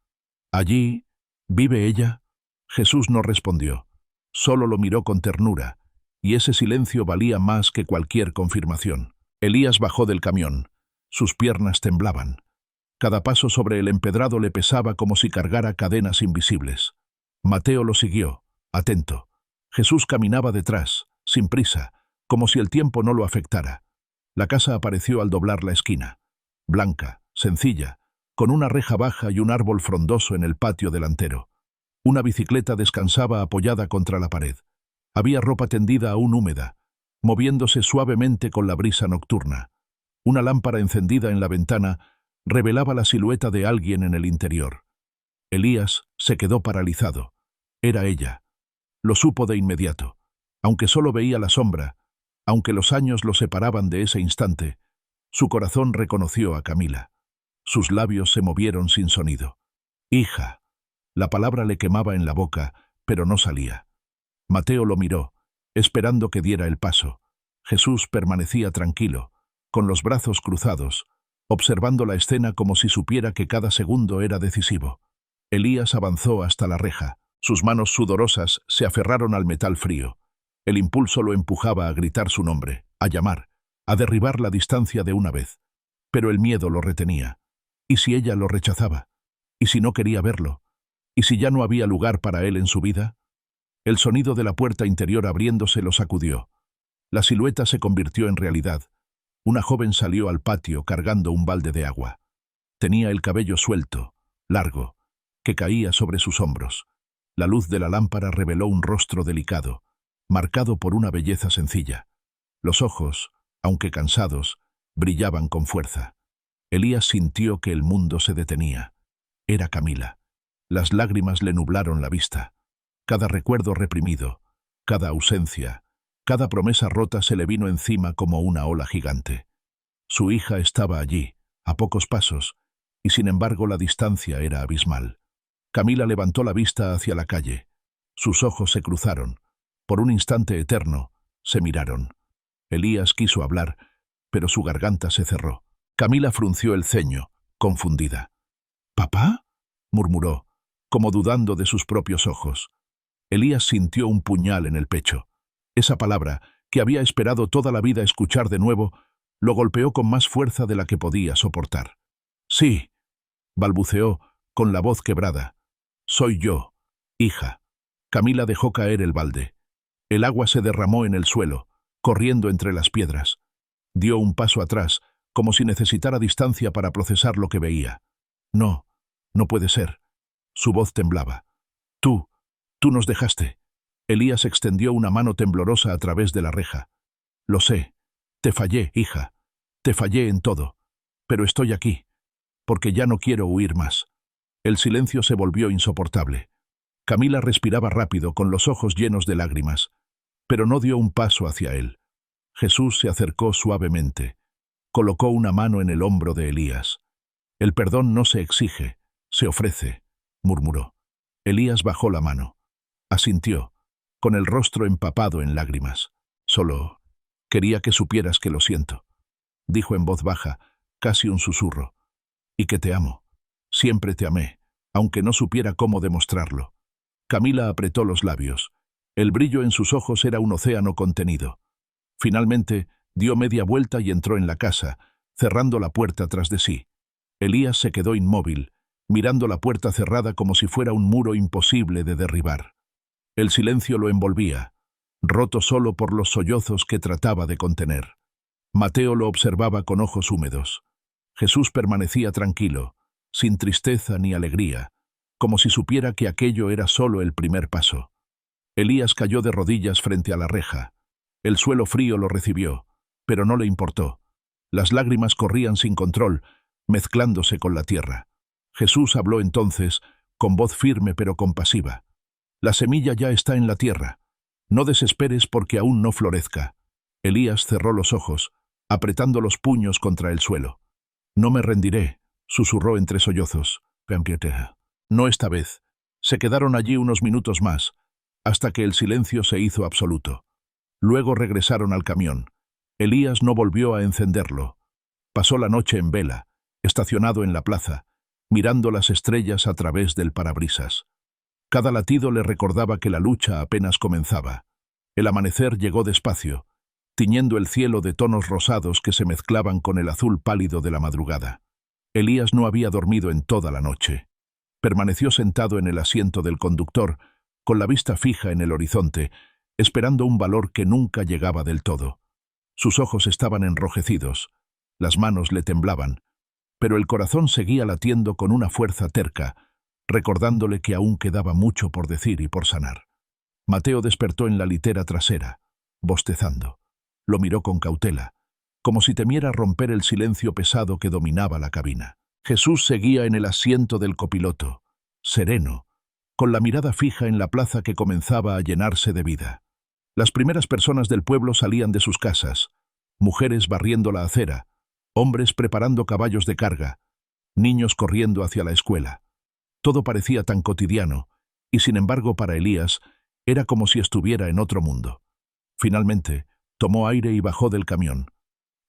Allí. ¿Vive ella? Jesús no respondió. Solo lo miró con ternura, y ese silencio valía más que cualquier confirmación. Elías bajó del camión. Sus piernas temblaban. Cada paso sobre el empedrado le pesaba como si cargara cadenas invisibles. Mateo lo siguió, atento. Jesús caminaba detrás, sin prisa, como si el tiempo no lo afectara. La casa apareció al doblar la esquina. Blanca, sencilla, con una reja baja y un árbol frondoso en el patio delantero. Una bicicleta descansaba apoyada contra la pared. Había ropa tendida aún húmeda, moviéndose suavemente con la brisa nocturna. Una lámpara encendida en la ventana revelaba la silueta de alguien en el interior. Elías se quedó paralizado. Era ella. Lo supo de inmediato. Aunque solo veía la sombra, aunque los años lo separaban de ese instante, su corazón reconoció a Camila. Sus labios se movieron sin sonido. «Hija». La palabra le quemaba en la boca, pero no salía. Mateo lo miró, esperando que diera el paso. Jesús permanecía tranquilo, con los brazos cruzados, observando la escena como si supiera que cada segundo era decisivo. Elías avanzó hasta la reja. Sus manos sudorosas se aferraron al metal frío. El impulso lo empujaba a gritar su nombre, a llamar, a derribar la distancia de una vez. Pero el miedo lo retenía. ¿Y si ella lo rechazaba? ¿Y si no quería verlo? ¿Y si ya no había lugar para él en su vida? El sonido de la puerta interior abriéndose lo sacudió. La silueta se convirtió en realidad. Una joven salió al patio cargando un balde de agua. Tenía el cabello suelto, largo, que caía sobre sus hombros. La luz de la lámpara reveló un rostro delicado, marcado por una belleza sencilla. Los ojos, aunque cansados, brillaban con fuerza. Elías sintió que el mundo se detenía. Era Camila. Las lágrimas le nublaron la vista. Cada recuerdo reprimido, cada ausencia, cada promesa rota se le vino encima como una ola gigante. Su hija estaba allí, a pocos pasos, y sin embargo la distancia era abismal. Camila levantó la vista hacia la calle. Sus ojos se cruzaron. Por un instante eterno, se miraron. Elías quiso hablar, pero su garganta se cerró. Camila frunció el ceño, confundida. «¿Papá?», murmuró, como dudando de sus propios ojos. Elías sintió un puñal en el pecho. Esa palabra, que había esperado toda la vida escuchar de nuevo, lo golpeó con más fuerza de la que podía soportar. «Sí», balbuceó, con la voz quebrada. «Soy yo, hija». Camila dejó caer el balde. El agua se derramó en el suelo, corriendo entre las piedras. Dio un paso atrás, como si necesitara distancia para procesar lo que veía. «No, no puede ser». Su voz temblaba. Tú nos dejaste». Elías extendió una mano temblorosa a través de la reja. «Lo sé. Te fallé, hija. Te fallé en todo. Pero estoy aquí, porque ya no quiero huir más». El silencio se volvió insoportable. Camila respiraba rápido, con los ojos llenos de lágrimas, pero no dio un paso hacia él. Jesús se acercó suavemente. Colocó una mano en el hombro de Elías. «El perdón no se exige, se ofrece», murmuró. Elías bajó la mano. Asintió, con el rostro empapado en lágrimas. «Solo quería que supieras que lo siento», dijo en voz baja, casi un susurro. «Y que te amo. Siempre te amé, aunque no supiera cómo demostrarlo». Camila apretó los labios. El brillo en sus ojos era un océano contenido. Finalmente, dio media vuelta y entró en la casa, cerrando la puerta tras de sí. Elías se quedó inmóvil, mirando la puerta cerrada como si fuera un muro imposible de derribar. El silencio lo envolvía, roto solo por los sollozos que trataba de contener. Mateo lo observaba con ojos húmedos. Jesús permanecía tranquilo, sin tristeza ni alegría, como si supiera que aquello era solo el primer paso. Elías cayó de rodillas frente a la reja. El suelo frío lo recibió, pero no le importó. Las lágrimas corrían sin control, mezclándose con la tierra. Jesús habló entonces, con voz firme pero compasiva. «La semilla ya está en la tierra. No desesperes porque aún no florezca». Elías cerró los ojos, apretando los puños contra el suelo. «No me rendiré», susurró entre sollozos. «No esta vez». Se quedaron allí unos minutos más, hasta que el silencio se hizo absoluto. Luego regresaron al camión. Elías no volvió a encenderlo. Pasó la noche en vela, estacionado en la plaza, mirando las estrellas a través del parabrisas. Cada latido le recordaba que la lucha apenas comenzaba. El amanecer llegó despacio, tiñendo el cielo de tonos rosados que se mezclaban con el azul pálido de la madrugada. Elías no había dormido en toda la noche. Permaneció sentado en el asiento del conductor, con la vista fija en el horizonte, esperando un valor que nunca llegaba del todo. Sus ojos estaban enrojecidos, las manos le temblaban, pero el corazón seguía latiendo con una fuerza terca, recordándole que aún quedaba mucho por decir y por sanar. Mateo despertó en la litera trasera, bostezando. Lo miró con cautela, como si temiera romper el silencio pesado que dominaba la cabina. Jesús seguía en el asiento del copiloto, sereno, con la mirada fija en la plaza que comenzaba a llenarse de vida. Las primeras personas del pueblo salían de sus casas, mujeres barriendo la acera, hombres preparando caballos de carga, niños corriendo hacia la escuela. Todo parecía tan cotidiano, y sin embargo para Elías era como si estuviera en otro mundo. Finalmente, tomó aire y bajó del camión.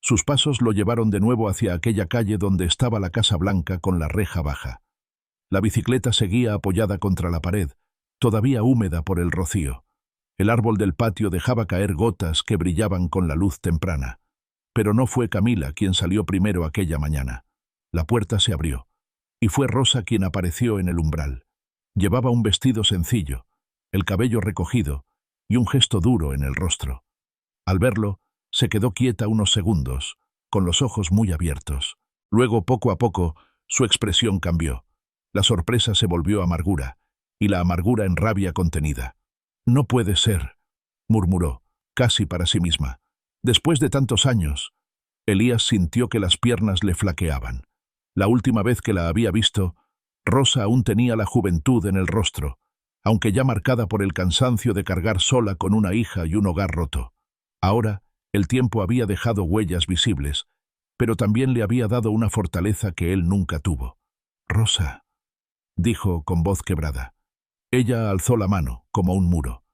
Sus pasos lo llevaron de nuevo hacia aquella calle donde estaba la Casa Blanca con la reja baja. La bicicleta seguía apoyada contra la pared, todavía húmeda por el rocío. El árbol del patio dejaba caer gotas que brillaban con la luz temprana. Pero no fue Camila quien salió primero aquella mañana. La puerta se abrió, y fue Rosa quien apareció en el umbral. Llevaba un vestido sencillo, el cabello recogido y un gesto duro en el rostro. Al verlo, se quedó quieta unos segundos, con los ojos muy abiertos. Luego, poco a poco, su expresión cambió. La sorpresa se volvió amargura, y la amargura en rabia contenida. «No puede ser», murmuró, casi para sí misma. Después de tantos años, Elías sintió que las piernas le flaqueaban. La última vez que la había visto, Rosa aún tenía la juventud en el rostro, aunque ya marcada por el cansancio de cargar sola con una hija y un hogar roto. Ahora, el tiempo había dejado huellas visibles, pero también le había dado una fortaleza que él nunca tuvo. «Rosa», dijo con voz quebrada. Ella alzó la mano, como un muro.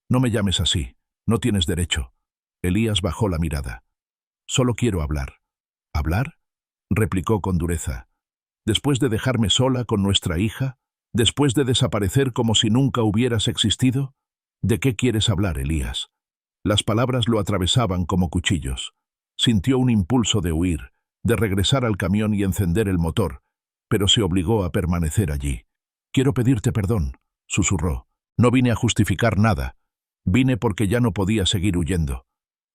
«No me llames así, no tienes derecho». Elías bajó la mirada. «Solo quiero hablar». «¿Hablar?», replicó con dureza. «¿Después de dejarme sola con nuestra hija? ¿Después de desaparecer como si nunca hubieras existido? ¿De qué quieres hablar, Elías?». Las palabras lo atravesaban como cuchillos. Sintió un impulso de huir, de regresar al camión y encender el motor, pero se obligó a permanecer allí. «Quiero pedirte perdón», susurró. «No vine a justificar nada. Vine porque ya no podía seguir huyendo».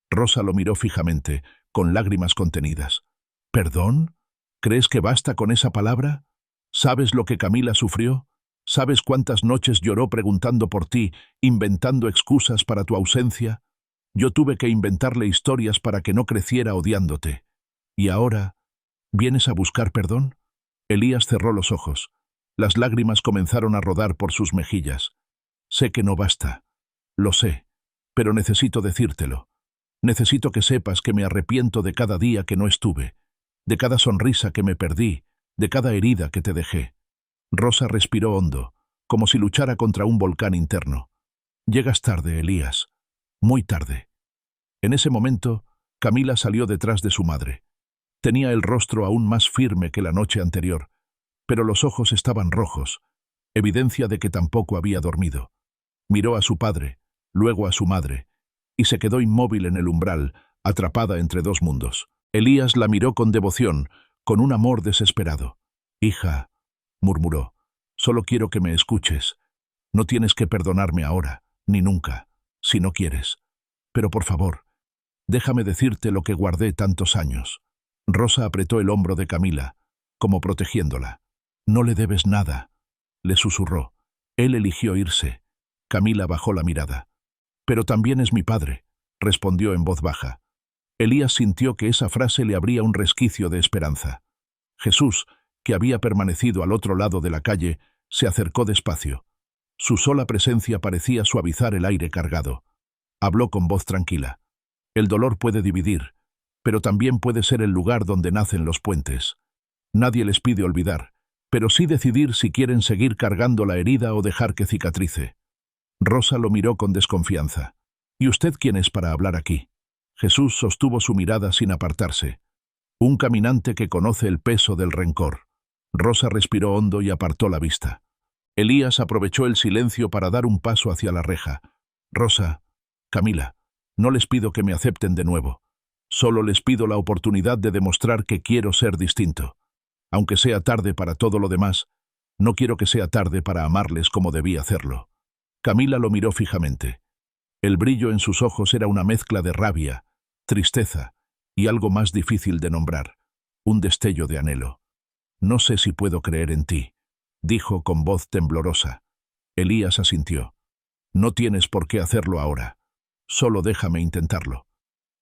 Rosa lo miró fijamente, con lágrimas contenidas. «¿Perdón? ¿Crees que basta con esa palabra? ¿Sabes lo que Camila sufrió? ¿Sabes cuántas noches lloró preguntando por ti, inventando excusas para tu ausencia? Yo tuve que inventarle historias para que no creciera odiándote. ¿Y ahora vienes a buscar perdón?». Elías cerró los ojos. Las lágrimas comenzaron a rodar por sus mejillas. «Sé que no basta. Lo sé. Pero necesito decírtelo. Necesito que sepas que me arrepiento de cada día que no estuve, de cada sonrisa que me perdí, de cada herida que te dejé». Rosa respiró hondo, como si luchara contra un volcán interno. «Llegas tarde, Elías. Muy tarde». En ese momento, Camila salió detrás de su madre. Tenía el rostro aún más firme que la noche anterior, pero los ojos estaban rojos, evidencia de que tampoco había dormido. Miró a su padre, luego a su madre, y se quedó inmóvil en el umbral, atrapada entre dos mundos. Elías la miró con devoción, con un amor desesperado. «Hija», murmuró, «solo quiero que me escuches. No tienes que perdonarme ahora, ni nunca, si no quieres. Pero por favor, déjame decirte lo que guardé tantos años». Rosa apretó el hombro de Camila, como protegiéndola. «No le debes nada», le susurró. Él eligió irse. Camila bajó la mirada. «Pero también es mi padre», respondió en voz baja. Elías sintió que esa frase le abría un resquicio de esperanza. Jesús, que había permanecido al otro lado de la calle, se acercó despacio. Su sola presencia parecía suavizar el aire cargado. Habló con voz tranquila. «El dolor puede dividir, pero también puede ser el lugar donde nacen los puentes. Nadie les pide olvidar, pero sí decidir si quieren seguir cargando la herida o dejar que cicatrice». Rosa lo miró con desconfianza. ¿Y usted quién es para hablar aquí? Jesús sostuvo su mirada sin apartarse. Un caminante que conoce el peso del rencor. Rosa respiró hondo y apartó la vista. Elías aprovechó el silencio para dar un paso hacia la reja. Rosa, Camila, no les pido que me acepten de nuevo. Solo les pido la oportunidad de demostrar que quiero ser distinto. Aunque sea tarde para todo lo demás, no quiero que sea tarde para amarles como debí hacerlo. Camila lo miró fijamente. El brillo en sus ojos era una mezcla de rabia, tristeza y algo más difícil de nombrar, un destello de anhelo. No sé si puedo creer en ti, dijo con voz temblorosa. Elías asintió. No tienes por qué hacerlo ahora. Solo déjame intentarlo.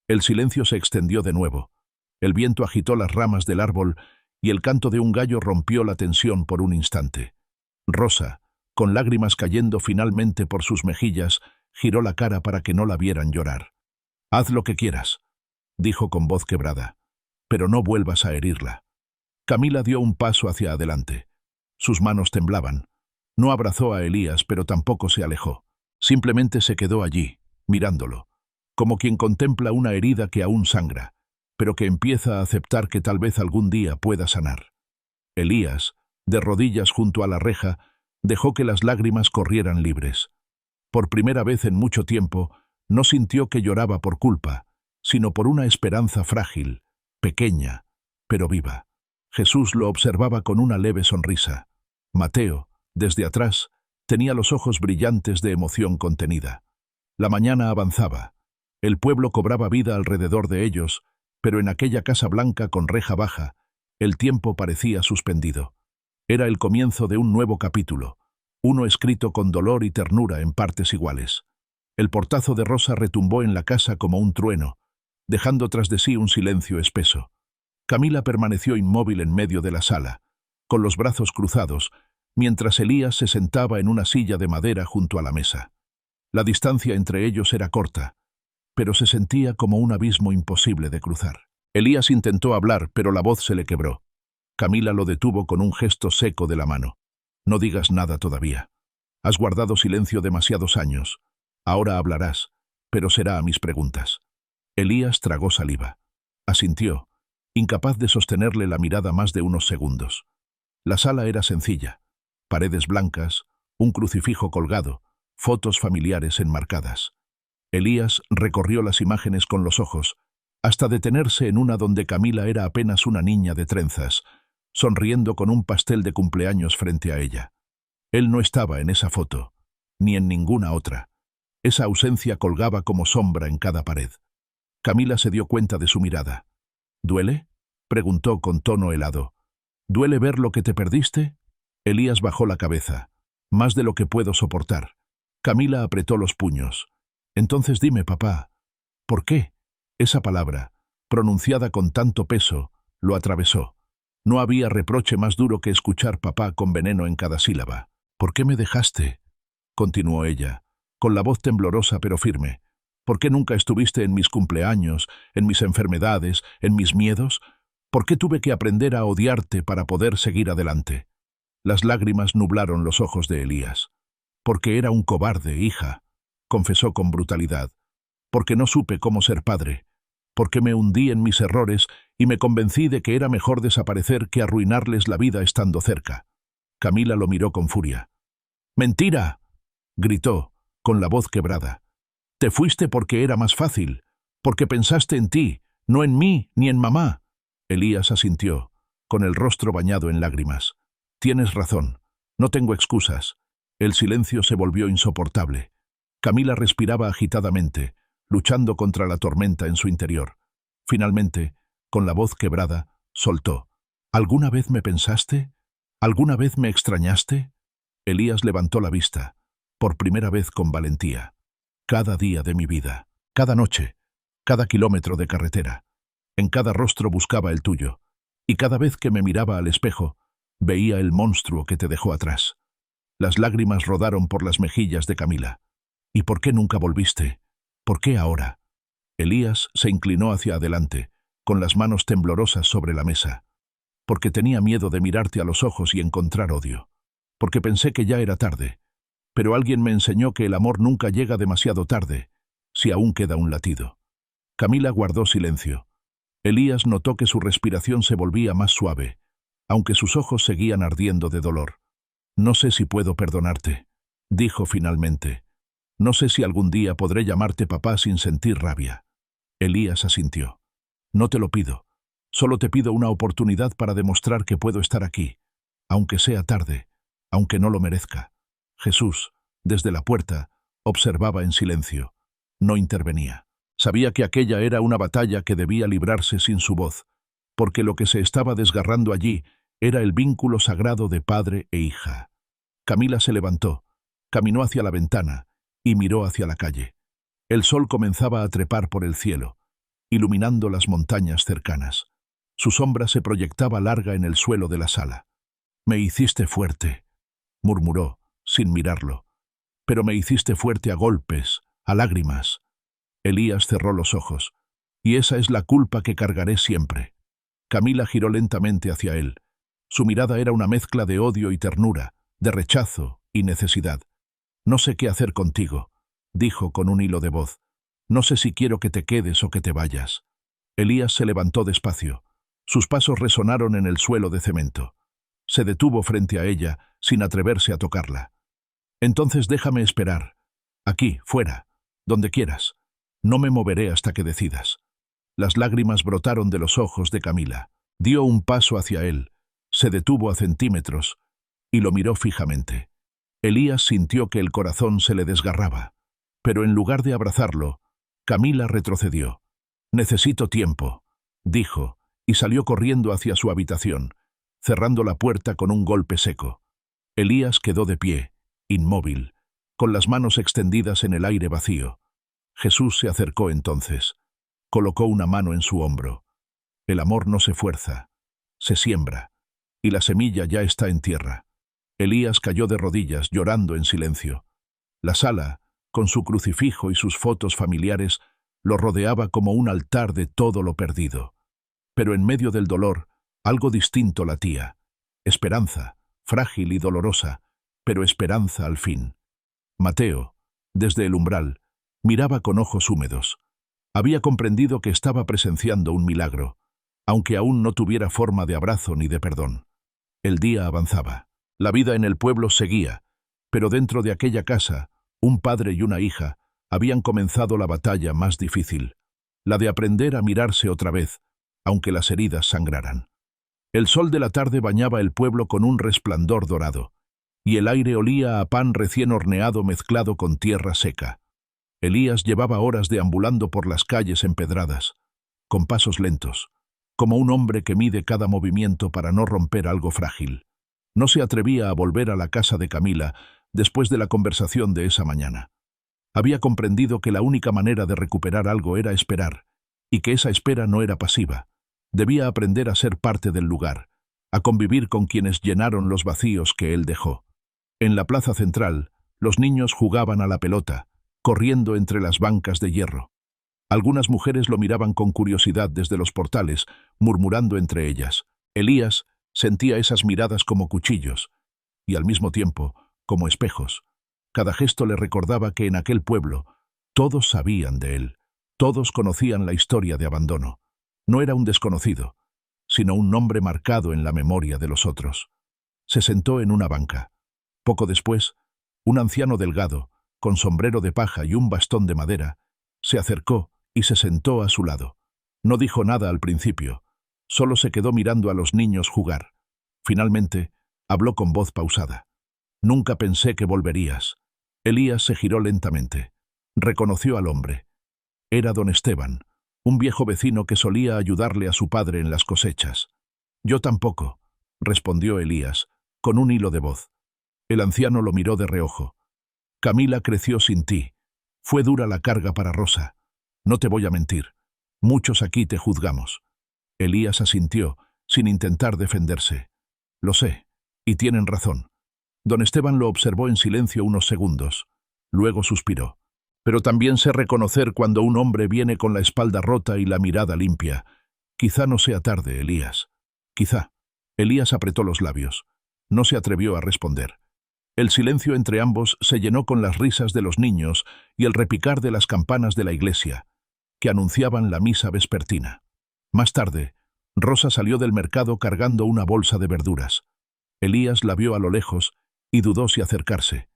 El silencio se extendió de nuevo. El viento agitó las ramas del árbol y el canto de un gallo rompió la tensión por un instante. Rosa, con lágrimas cayendo finalmente por sus mejillas, giró la cara para que no la vieran llorar. Haz lo que quieras, dijo con voz quebrada, pero no vuelvas a herirla. Camila dio un paso hacia adelante. Sus manos temblaban. No abrazó a Elías, pero tampoco se alejó. Simplemente se quedó allí, mirándolo, como quien contempla una herida que aún sangra, pero que empieza a aceptar que tal vez algún día pueda sanar. Elías, de rodillas junto a la reja, dejó que las lágrimas corrieran libres. Por primera vez en mucho tiempo, no sintió que lloraba por culpa, sino por una esperanza frágil, pequeña, pero viva. Jesús lo observaba con una leve sonrisa. Mateo, desde atrás, tenía los ojos brillantes de emoción contenida. La mañana avanzaba. El pueblo cobraba vida alrededor de ellos, pero en aquella casa blanca con reja baja, el tiempo parecía suspendido. Era el comienzo de un nuevo capítulo, uno escrito con dolor y ternura en partes iguales. El portazo de Rosa retumbó en la casa como un trueno, dejando tras de sí un silencio espeso. Camila permaneció inmóvil en medio de la sala, con los brazos cruzados, mientras Elías se sentaba en una silla de madera junto a la mesa. La distancia entre ellos era corta, pero se sentía como un abismo imposible de cruzar. Elías intentó hablar, pero la voz se le quebró. Camila lo detuvo con un gesto seco de la mano. No digas nada todavía. Has guardado silencio demasiados años. Ahora hablarás, pero será a mis preguntas. Elías tragó saliva. Asintió, incapaz de sostenerle la mirada más de unos segundos. La sala era sencilla. Paredes blancas, un crucifijo colgado, fotos familiares enmarcadas. Elías recorrió las imágenes con los ojos, hasta detenerse en una donde Camila era apenas una niña de trenzas, sonriendo con un pastel de cumpleaños frente a ella. Él no estaba en esa foto, ni en ninguna otra. Esa ausencia colgaba como sombra en cada pared. Camila se dio cuenta de su mirada. ¿Duele?, preguntó con tono helado. ¿Duele ver lo que te perdiste? Elías bajó la cabeza. Más de lo que puedo soportar. Camila apretó los puños. Entonces dime, papá, ¿por qué? Esa palabra, pronunciada con tanto peso, lo atravesó. No había reproche más duro que escuchar papá con veneno en cada sílaba. ¿Por qué me dejaste?, continuó ella, con la voz temblorosa pero firme. ¿Por qué nunca estuviste en mis cumpleaños, en mis enfermedades, en mis miedos? ¿Por qué tuve que aprender a odiarte para poder seguir adelante? Las lágrimas nublaron los ojos de Elías. Porque era un cobarde, hija, confesó con brutalidad. Porque no supe cómo ser padre. Porque me hundí en mis errores y me convencí de que era mejor desaparecer que arruinarles la vida estando cerca. Camila lo miró con furia. ¡Mentira!, gritó, con la voz quebrada. Te fuiste porque era más fácil, porque pensaste en ti, no en mí ni en mamá. Elías asintió, con el rostro bañado en lágrimas. Tienes razón, no tengo excusas. El silencio se volvió insoportable. Camila respiraba agitadamente, luchando contra la tormenta en su interior. Finalmente, con la voz quebrada, soltó. ¿Alguna vez me pensaste? ¿Alguna vez me extrañaste? Elías levantó la vista, por primera vez con valentía. Cada día de mi vida, cada noche, cada kilómetro de carretera. En cada rostro buscaba el tuyo, y cada vez que me miraba al espejo, veía el monstruo que te dejó atrás. Las lágrimas rodaron por las mejillas de Camila. ¿Y por qué nunca volviste? ¿Por qué ahora? Elías se inclinó hacia adelante, con las manos temblorosas sobre la mesa. Porque tenía miedo de mirarte a los ojos y encontrar odio. Porque pensé que ya era tarde. Pero alguien me enseñó que el amor nunca llega demasiado tarde, si aún queda un latido. Camila guardó silencio. Elías notó que su respiración se volvía más suave, aunque sus ojos seguían ardiendo de dolor. «No sé si puedo perdonarte», dijo finalmente. «No sé si algún día podré llamarte papá sin sentir rabia». Elías asintió. «No te lo pido. Solo te pido una oportunidad para demostrar que puedo estar aquí, aunque sea tarde, aunque no lo merezca». Jesús, desde la puerta, observaba en silencio. No intervenía. Sabía que aquella era una batalla que debía librarse sin su voz, porque lo que se estaba desgarrando allí era el vínculo sagrado de padre e hija. Camila se levantó, caminó hacia la ventana y miró hacia la calle. El sol comenzaba a trepar por el cielo, iluminando las montañas cercanas. Su sombra se proyectaba larga en el suelo de la sala. «Me hiciste fuerte», murmuró, sin mirarlo. «Pero me hiciste fuerte a golpes, a lágrimas». Elías cerró los ojos. «Y esa es la culpa que cargaré siempre». Camila giró lentamente hacia él. Su mirada era una mezcla de odio y ternura, de rechazo y necesidad. «No sé qué hacer contigo», dijo con un hilo de voz. «No sé si quiero que te quedes o que te vayas». Elías se levantó despacio. Sus pasos resonaron en el suelo de cemento. Se detuvo frente a ella, sin atreverse a tocarla. «Entonces déjame esperar. Aquí, fuera, donde quieras. No me moveré hasta que decidas». Las lágrimas brotaron de los ojos de Camila. Dio un paso hacia él, se detuvo a centímetros y lo miró fijamente. Elías sintió que el corazón se le desgarraba, pero en lugar de abrazarlo, Camila retrocedió. «Necesito tiempo», dijo, y salió corriendo hacia su habitación, cerrando la puerta con un golpe seco. Elías quedó de pie, inmóvil, con las manos extendidas en el aire vacío. Jesús se acercó entonces. Colocó una mano en su hombro. «El amor no se fuerza, se siembra, y la semilla ya está en tierra». Elías cayó de rodillas, llorando en silencio. La sala, con su crucifijo y sus fotos familiares, lo rodeaba como un altar de todo lo perdido. Pero en medio del dolor, algo distinto latía. Esperanza, frágil y dolorosa, pero esperanza al fin. Mateo, desde el umbral, miraba con ojos húmedos. Había comprendido que estaba presenciando un milagro, aunque aún no tuviera forma de abrazo ni de perdón. El día avanzaba. La vida en el pueblo seguía, pero dentro de aquella casa, un padre y una hija habían comenzado la batalla más difícil, la de aprender a mirarse otra vez, aunque las heridas sangraran. El sol de la tarde bañaba el pueblo con un resplandor dorado, y el aire olía a pan recién horneado mezclado con tierra seca. Elías llevaba horas deambulando por las calles empedradas, con pasos lentos, como un hombre que mide cada movimiento para no romper algo frágil. No se atrevía a volver a la casa de Camila después de la conversación de esa mañana. Había comprendido que la única manera de recuperar algo era esperar, y que esa espera no era pasiva. Debía aprender a ser parte del lugar, a convivir con quienes llenaron los vacíos que él dejó. En la plaza central, los niños jugaban a la pelota, corriendo entre las bancas de hierro. Algunas mujeres lo miraban con curiosidad desde los portales, murmurando entre ellas. Elías sentía esas miradas como cuchillos, y al mismo tiempo, como espejos. Cada gesto le recordaba que en aquel pueblo todos sabían de él, todos conocían la historia de abandono. No era un desconocido, sino un nombre marcado en la memoria de los otros. Se sentó en una banca. Poco después, un anciano delgado, con sombrero de paja y un bastón de madera, se acercó y se sentó a su lado. No dijo nada al principio, solo se quedó mirando a los niños jugar. Finalmente, habló con voz pausada. «Nunca pensé que volverías». Elías se giró lentamente. Reconoció al hombre. Era don Esteban, un viejo vecino que solía ayudarle a su padre en las cosechas. «Yo tampoco», respondió Elías, con un hilo de voz. El anciano lo miró de reojo. «Camila creció sin ti. Fue dura la carga para Rosa. No te voy a mentir. Muchos aquí te juzgamos». Elías asintió, sin intentar defenderse. «Lo sé, y tienen razón». Don Esteban lo observó en silencio unos segundos. Luego suspiró. «Pero también sé reconocer cuando un hombre viene con la espalda rota y la mirada limpia. Quizá no sea tarde, Elías. Quizá». Elías apretó los labios. No se atrevió a responder. El silencio entre ambos se llenó con las risas de los niños y el repicar de las campanas de la iglesia, que anunciaban la misa vespertina. Más tarde, Rosa salió del mercado cargando una bolsa de verduras. Elías la vio a lo lejos y dudó si acercarse.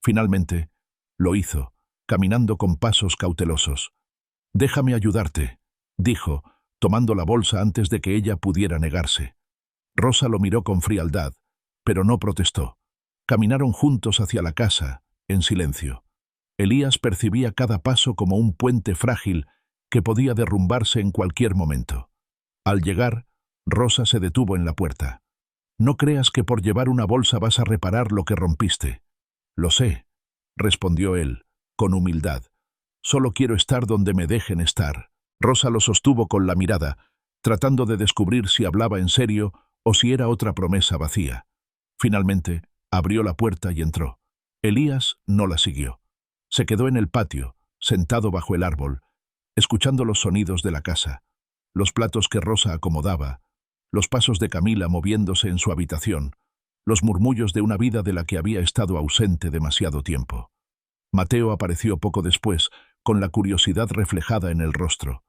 Finalmente, lo hizo, caminando con pasos cautelosos. «Déjame ayudarte», dijo, tomando la bolsa antes de que ella pudiera negarse. Rosa lo miró con frialdad, pero no protestó. Caminaron juntos hacia la casa, en silencio. Elías percibía cada paso como un puente frágil que podía derrumbarse en cualquier momento. Al llegar, Rosa se detuvo en la puerta. «No creas que por llevar una bolsa vas a reparar lo que rompiste». «Lo sé», respondió él, con humildad. «Solo quiero estar donde me dejen estar». Rosa lo sostuvo con la mirada, tratando de descubrir si hablaba en serio o si era otra promesa vacía. Finalmente, abrió la puerta y entró. Elías no la siguió. Se quedó en el patio, sentado bajo el árbol, escuchando los sonidos de la casa, los platos que Rosa acomodaba, los pasos de Camila moviéndose en su habitación, los murmullos de una vida de la que había estado ausente demasiado tiempo. Mateo apareció poco después, con la curiosidad reflejada en el rostro.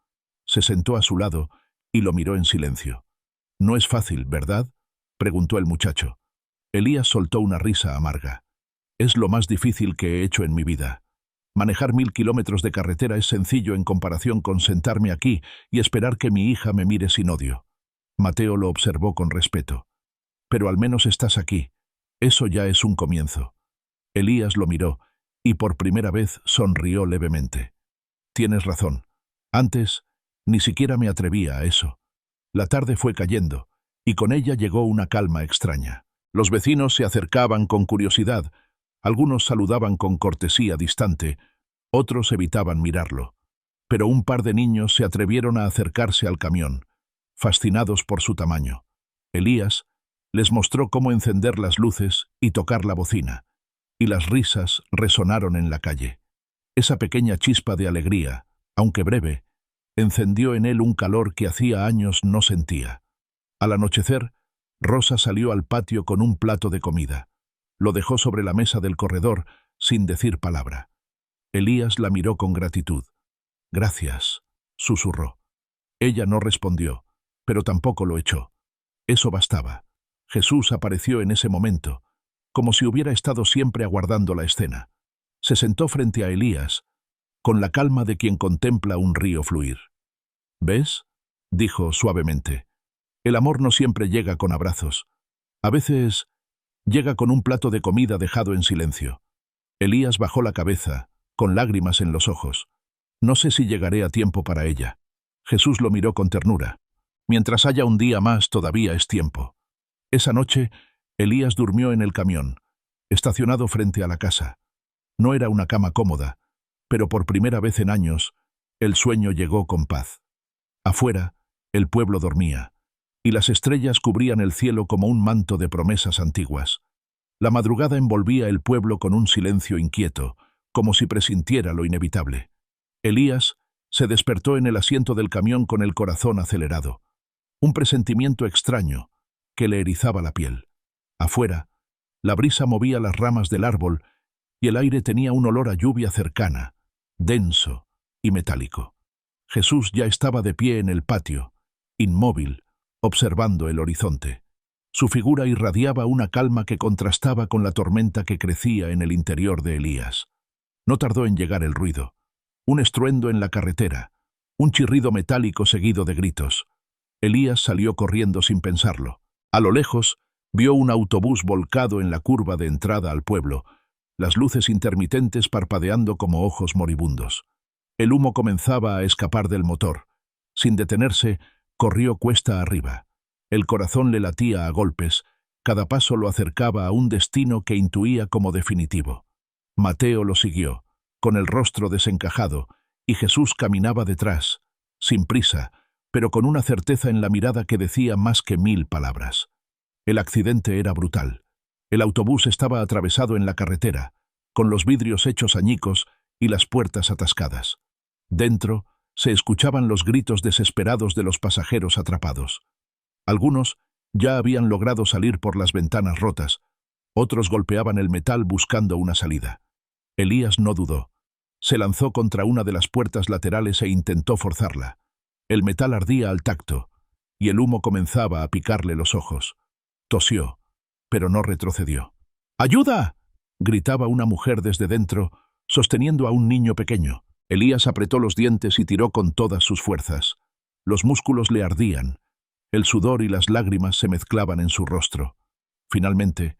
Se sentó a su lado y lo miró en silencio. «No es fácil, ¿verdad?», preguntó el muchacho. Elías soltó una risa amarga. «Es lo más difícil que he hecho en mi vida. Manejar 1000 kilómetros de carretera es sencillo en comparación con sentarme aquí y esperar que mi hija me mire sin odio». Mateo lo observó con respeto. «Pero al menos estás aquí. Eso ya es un comienzo». Elías lo miró y por primera vez sonrió levemente. «Tienes razón. Antes, ni siquiera me atrevía a eso». La tarde fue cayendo, y con ella llegó una calma extraña. Los vecinos se acercaban con curiosidad, algunos saludaban con cortesía distante, otros evitaban mirarlo. Pero un par de niños se atrevieron a acercarse al camión, fascinados por su tamaño. Elías les mostró cómo encender las luces y tocar la bocina, y las risas resonaron en la calle. Esa pequeña chispa de alegría, aunque breve, encendió en él un calor que hacía años no sentía. Al anochecer, Rosa salió al patio con un plato de comida. Lo dejó sobre la mesa del corredor, sin decir palabra. Elías la miró con gratitud. «Gracias», susurró. Ella no respondió, pero tampoco lo echó. Eso bastaba. Jesús apareció en ese momento, como si hubiera estado siempre aguardando la escena. Se sentó frente a Elías, con la calma de quien contempla un río fluir. «¿Ves?», dijo suavemente. «El amor no siempre llega con abrazos. A veces llega con un plato de comida dejado en silencio». Elías bajó la cabeza, con lágrimas en los ojos. «No sé si llegaré a tiempo para ella». Jesús lo miró con ternura. «Mientras haya un día más, todavía es tiempo». Esa noche, Elías durmió en el camión, estacionado frente a la casa. No era una cama cómoda, pero por primera vez en años, el sueño llegó con paz. Afuera, el pueblo dormía, y las estrellas cubrían el cielo como un manto de promesas antiguas. La madrugada envolvía el pueblo con un silencio inquieto, como si presintiera lo inevitable. Elías se despertó en el asiento del camión con el corazón acelerado. Un presentimiento extraño que le erizaba la piel. Afuera, la brisa movía las ramas del árbol y el aire tenía un olor a lluvia cercana, denso y metálico. Jesús ya estaba de pie en el patio, inmóvil, observando el horizonte. Su figura irradiaba una calma que contrastaba con la tormenta que crecía en el interior de Elías. No tardó en llegar el ruido. Un estruendo en la carretera, un chirrido metálico seguido de gritos. Elías salió corriendo sin pensarlo. A lo lejos, vio un autobús volcado en la curva de entrada al pueblo, las luces intermitentes parpadeando como ojos moribundos. El humo comenzaba a escapar del motor. Sin detenerse, corrió cuesta arriba. El corazón le latía a golpes, cada paso lo acercaba a un destino que intuía como definitivo. Mateo lo siguió, con el rostro desencajado, y Jesús caminaba detrás, sin prisa, pero con una certeza en la mirada que decía más que 1000 palabras. El accidente era brutal. El autobús estaba atravesado en la carretera, con los vidrios hechos añicos y las puertas atascadas. Dentro se escuchaban los gritos desesperados de los pasajeros atrapados. Algunos ya habían logrado salir por las ventanas rotas, Otros golpeaban el metal buscando una salida. Elías no dudó. Se lanzó contra una de las puertas laterales e intentó forzarla. El metal ardía al tacto, y el humo comenzaba a picarle los ojos. Tosió, pero no retrocedió. ¡Ayuda!, gritaba una mujer desde dentro, sosteniendo a un niño pequeño. Elías apretó los dientes y tiró con todas sus fuerzas. Los músculos le ardían. El sudor y las lágrimas se mezclaban en su rostro. Finalmente,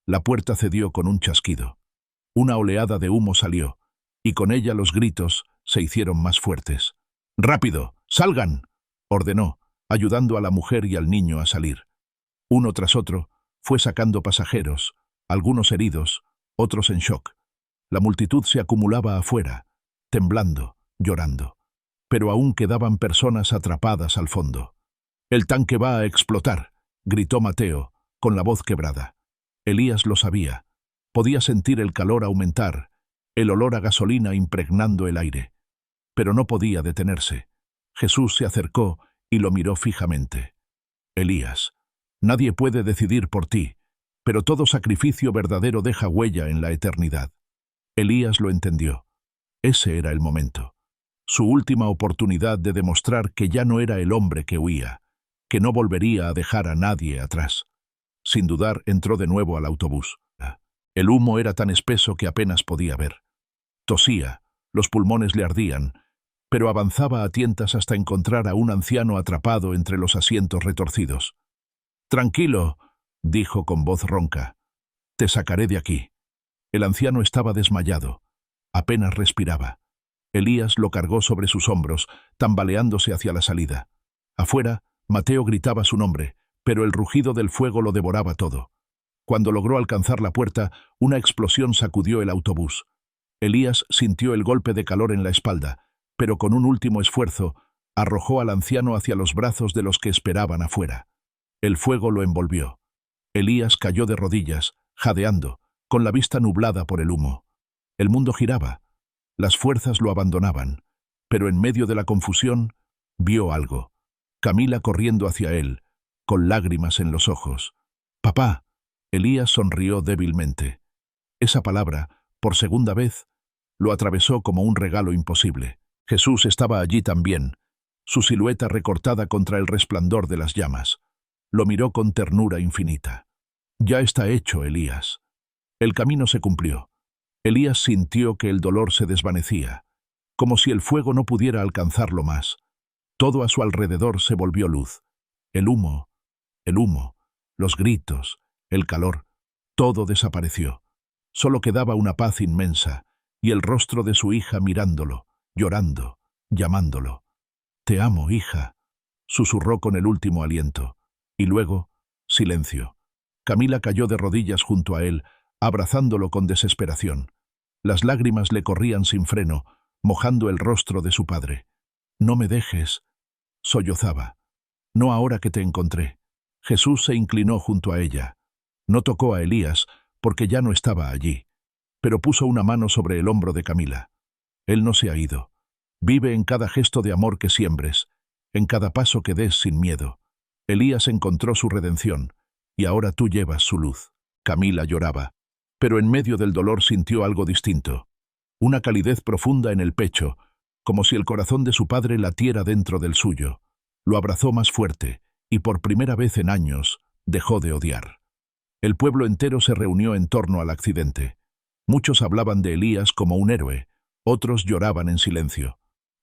la puerta cedió con un chasquido. Una oleada de humo salió, y con ella los gritos se hicieron más fuertes. «¡Rápido! ¡Salgan!», ordenó, ayudando a la mujer y al niño a salir. Uno tras otro, fue sacando pasajeros, algunos heridos, otros en shock. La multitud se acumulaba afuera, temblando, llorando. Pero aún quedaban personas atrapadas al fondo. «¡El tanque va a explotar!», gritó Mateo, con la voz quebrada. Elías lo sabía. Podía sentir el calor aumentar, el olor a gasolina impregnando el aire. Pero no podía detenerse. Jesús se acercó y lo miró fijamente. «Elías, nadie puede decidir por ti, pero todo sacrificio verdadero deja huella en la eternidad». Elías lo entendió. Ese era el momento. Su última oportunidad de demostrar que ya no era el hombre que huía, que no volvería a dejar a nadie atrás. Sin dudar, entró de nuevo al autobús. El humo era tan espeso que apenas podía ver. Tosía, los pulmones le ardían, pero avanzaba a tientas hasta encontrar a un anciano atrapado entre los asientos retorcidos. «Tranquilo», dijo con voz ronca. «Te sacaré de aquí». El anciano estaba desmayado. Apenas respiraba. Elías lo cargó sobre sus hombros, tambaleándose hacia la salida. Afuera, Mateo gritaba su nombre, pero el rugido del fuego lo devoraba todo. Cuando logró alcanzar la puerta, una explosión sacudió el autobús. Elías sintió el golpe de calor en la espalda, pero con un último esfuerzo, arrojó al anciano hacia los brazos de los que esperaban afuera. El fuego lo envolvió. Elías cayó de rodillas, jadeando, con la vista nublada por el humo. El mundo giraba. Las fuerzas lo abandonaban, pero en medio de la confusión, vio algo. Camila corriendo hacia él, con lágrimas en los ojos. «Papá». Elías sonrió débilmente. Esa palabra, por segunda vez, lo atravesó como un regalo imposible. Jesús estaba allí también, su silueta recortada contra el resplandor de las llamas. Lo miró con ternura infinita. «Ya está hecho, Elías». El camino se cumplió. Elías sintió que el dolor se desvanecía, como si el fuego no pudiera alcanzarlo más. Todo a su alrededor se volvió luz. El humo, los gritos, el calor, todo desapareció. Solo quedaba una paz inmensa y el rostro de su hija mirándolo, llorando, llamándolo. «Te amo, hija», susurró con el último aliento. Y luego, silencio. Camila cayó de rodillas junto a él, abrazándolo con desesperación. Las lágrimas le corrían sin freno, mojando el rostro de su padre. «No me dejes», sollozaba. «No ahora que te encontré». Jesús se inclinó junto a ella. No tocó a Elías, porque ya no estaba allí, pero puso una mano sobre el hombro de Camila. «Él no se ha ido. Vive en cada gesto de amor que siembres, en cada paso que des sin miedo. Elías encontró su redención, y ahora tú llevas su luz». Camila lloraba, pero en medio del dolor sintió algo distinto. Una calidez profunda en el pecho, como si el corazón de su padre latiera dentro del suyo. Lo abrazó más fuerte, y por primera vez en años dejó de odiar. El pueblo entero se reunió en torno al accidente. Muchos hablaban de Elías como un héroe, otros lloraban en silencio.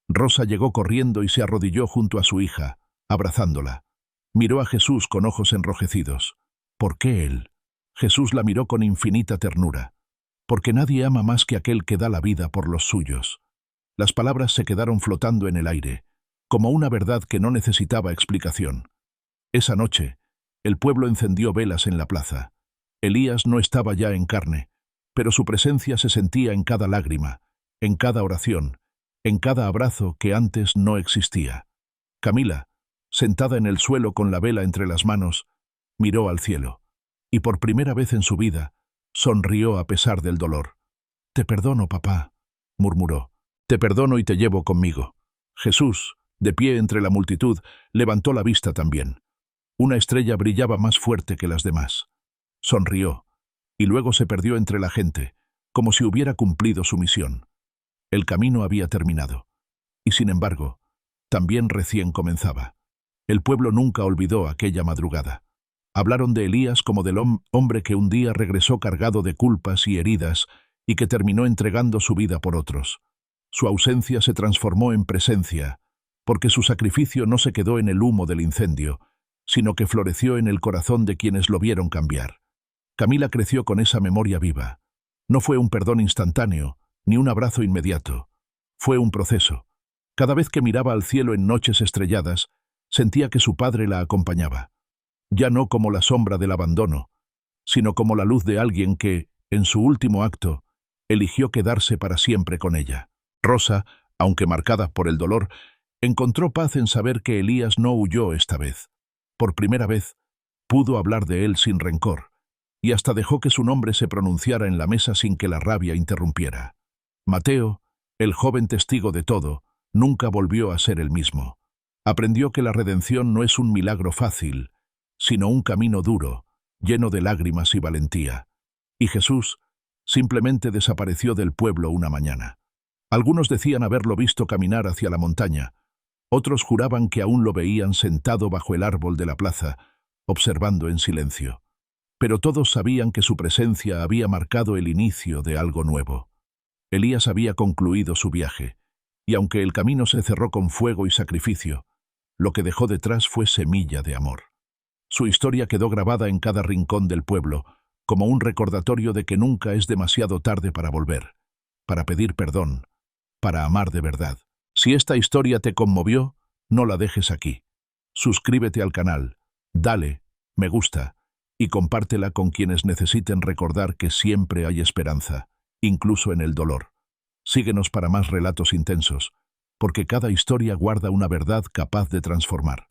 Rosa llegó corriendo y se arrodilló junto a su hija, abrazándola. Miró a Jesús con ojos enrojecidos. ¿Por qué él? Jesús la miró con infinita ternura. Porque nadie ama más que aquel que da la vida por los suyos. Las palabras se quedaron flotando en el aire, como una verdad que no necesitaba explicación. Esa noche, el pueblo encendió velas en la plaza. Elías no estaba ya en carne, pero su presencia se sentía en cada lágrima, en cada oración, en cada abrazo que antes no existía. Camila, sentada en el suelo con la vela entre las manos, miró al cielo, y por primera vez en su vida, sonrió a pesar del dolor. «Te perdono, papá», murmuró. «Te perdono y te llevo conmigo». Jesús, de pie entre la multitud, levantó la vista también. Una estrella brillaba más fuerte que las demás. Sonrió, y luego se perdió entre la gente, como si hubiera cumplido su misión. El camino había terminado. Y sin embargo, también recién comenzaba. El pueblo nunca olvidó aquella madrugada. Hablaron de Elías como del hombre que un día regresó cargado de culpas y heridas y que terminó entregando su vida por otros. Su ausencia se transformó en presencia, porque su sacrificio no se quedó en el humo del incendio, sino que floreció en el corazón de quienes lo vieron cambiar. Camila creció con esa memoria viva. No fue un perdón instantáneo, ni un abrazo inmediato. Fue un proceso. Cada vez que miraba al cielo en noches estrelladas, sentía que su padre la acompañaba. Ya no como la sombra del abandono, sino como la luz de alguien que, en su último acto, eligió quedarse para siempre con ella. Rosa, aunque marcada por el dolor, encontró paz en saber que Elías no huyó esta vez. Por primera vez, pudo hablar de él sin rencor, y hasta dejó que su nombre se pronunciara en la mesa sin que la rabia interrumpiera. Mateo, el joven testigo de todo, nunca volvió a ser el mismo. Aprendió que la redención no es un milagro fácil, sino un camino duro, lleno de lágrimas y valentía. Y Jesús simplemente desapareció del pueblo una mañana. Algunos decían haberlo visto caminar hacia la montaña, otros juraban que aún lo veían sentado bajo el árbol de la plaza, observando en silencio. Pero todos sabían que su presencia había marcado el inicio de algo nuevo. Elías había concluido su viaje, y aunque el camino se cerró con fuego y sacrificio, lo que dejó detrás fue semilla de amor. Su historia quedó grabada en cada rincón del pueblo, como un recordatorio de que nunca es demasiado tarde para volver, para pedir perdón, para amar de verdad. Si esta historia te conmovió, no la dejes aquí. Suscríbete al canal, dale me gusta y compártela con quienes necesiten recordar que siempre hay esperanza, incluso en el dolor. Síguenos para más relatos intensos, porque cada historia guarda una verdad capaz de transformar.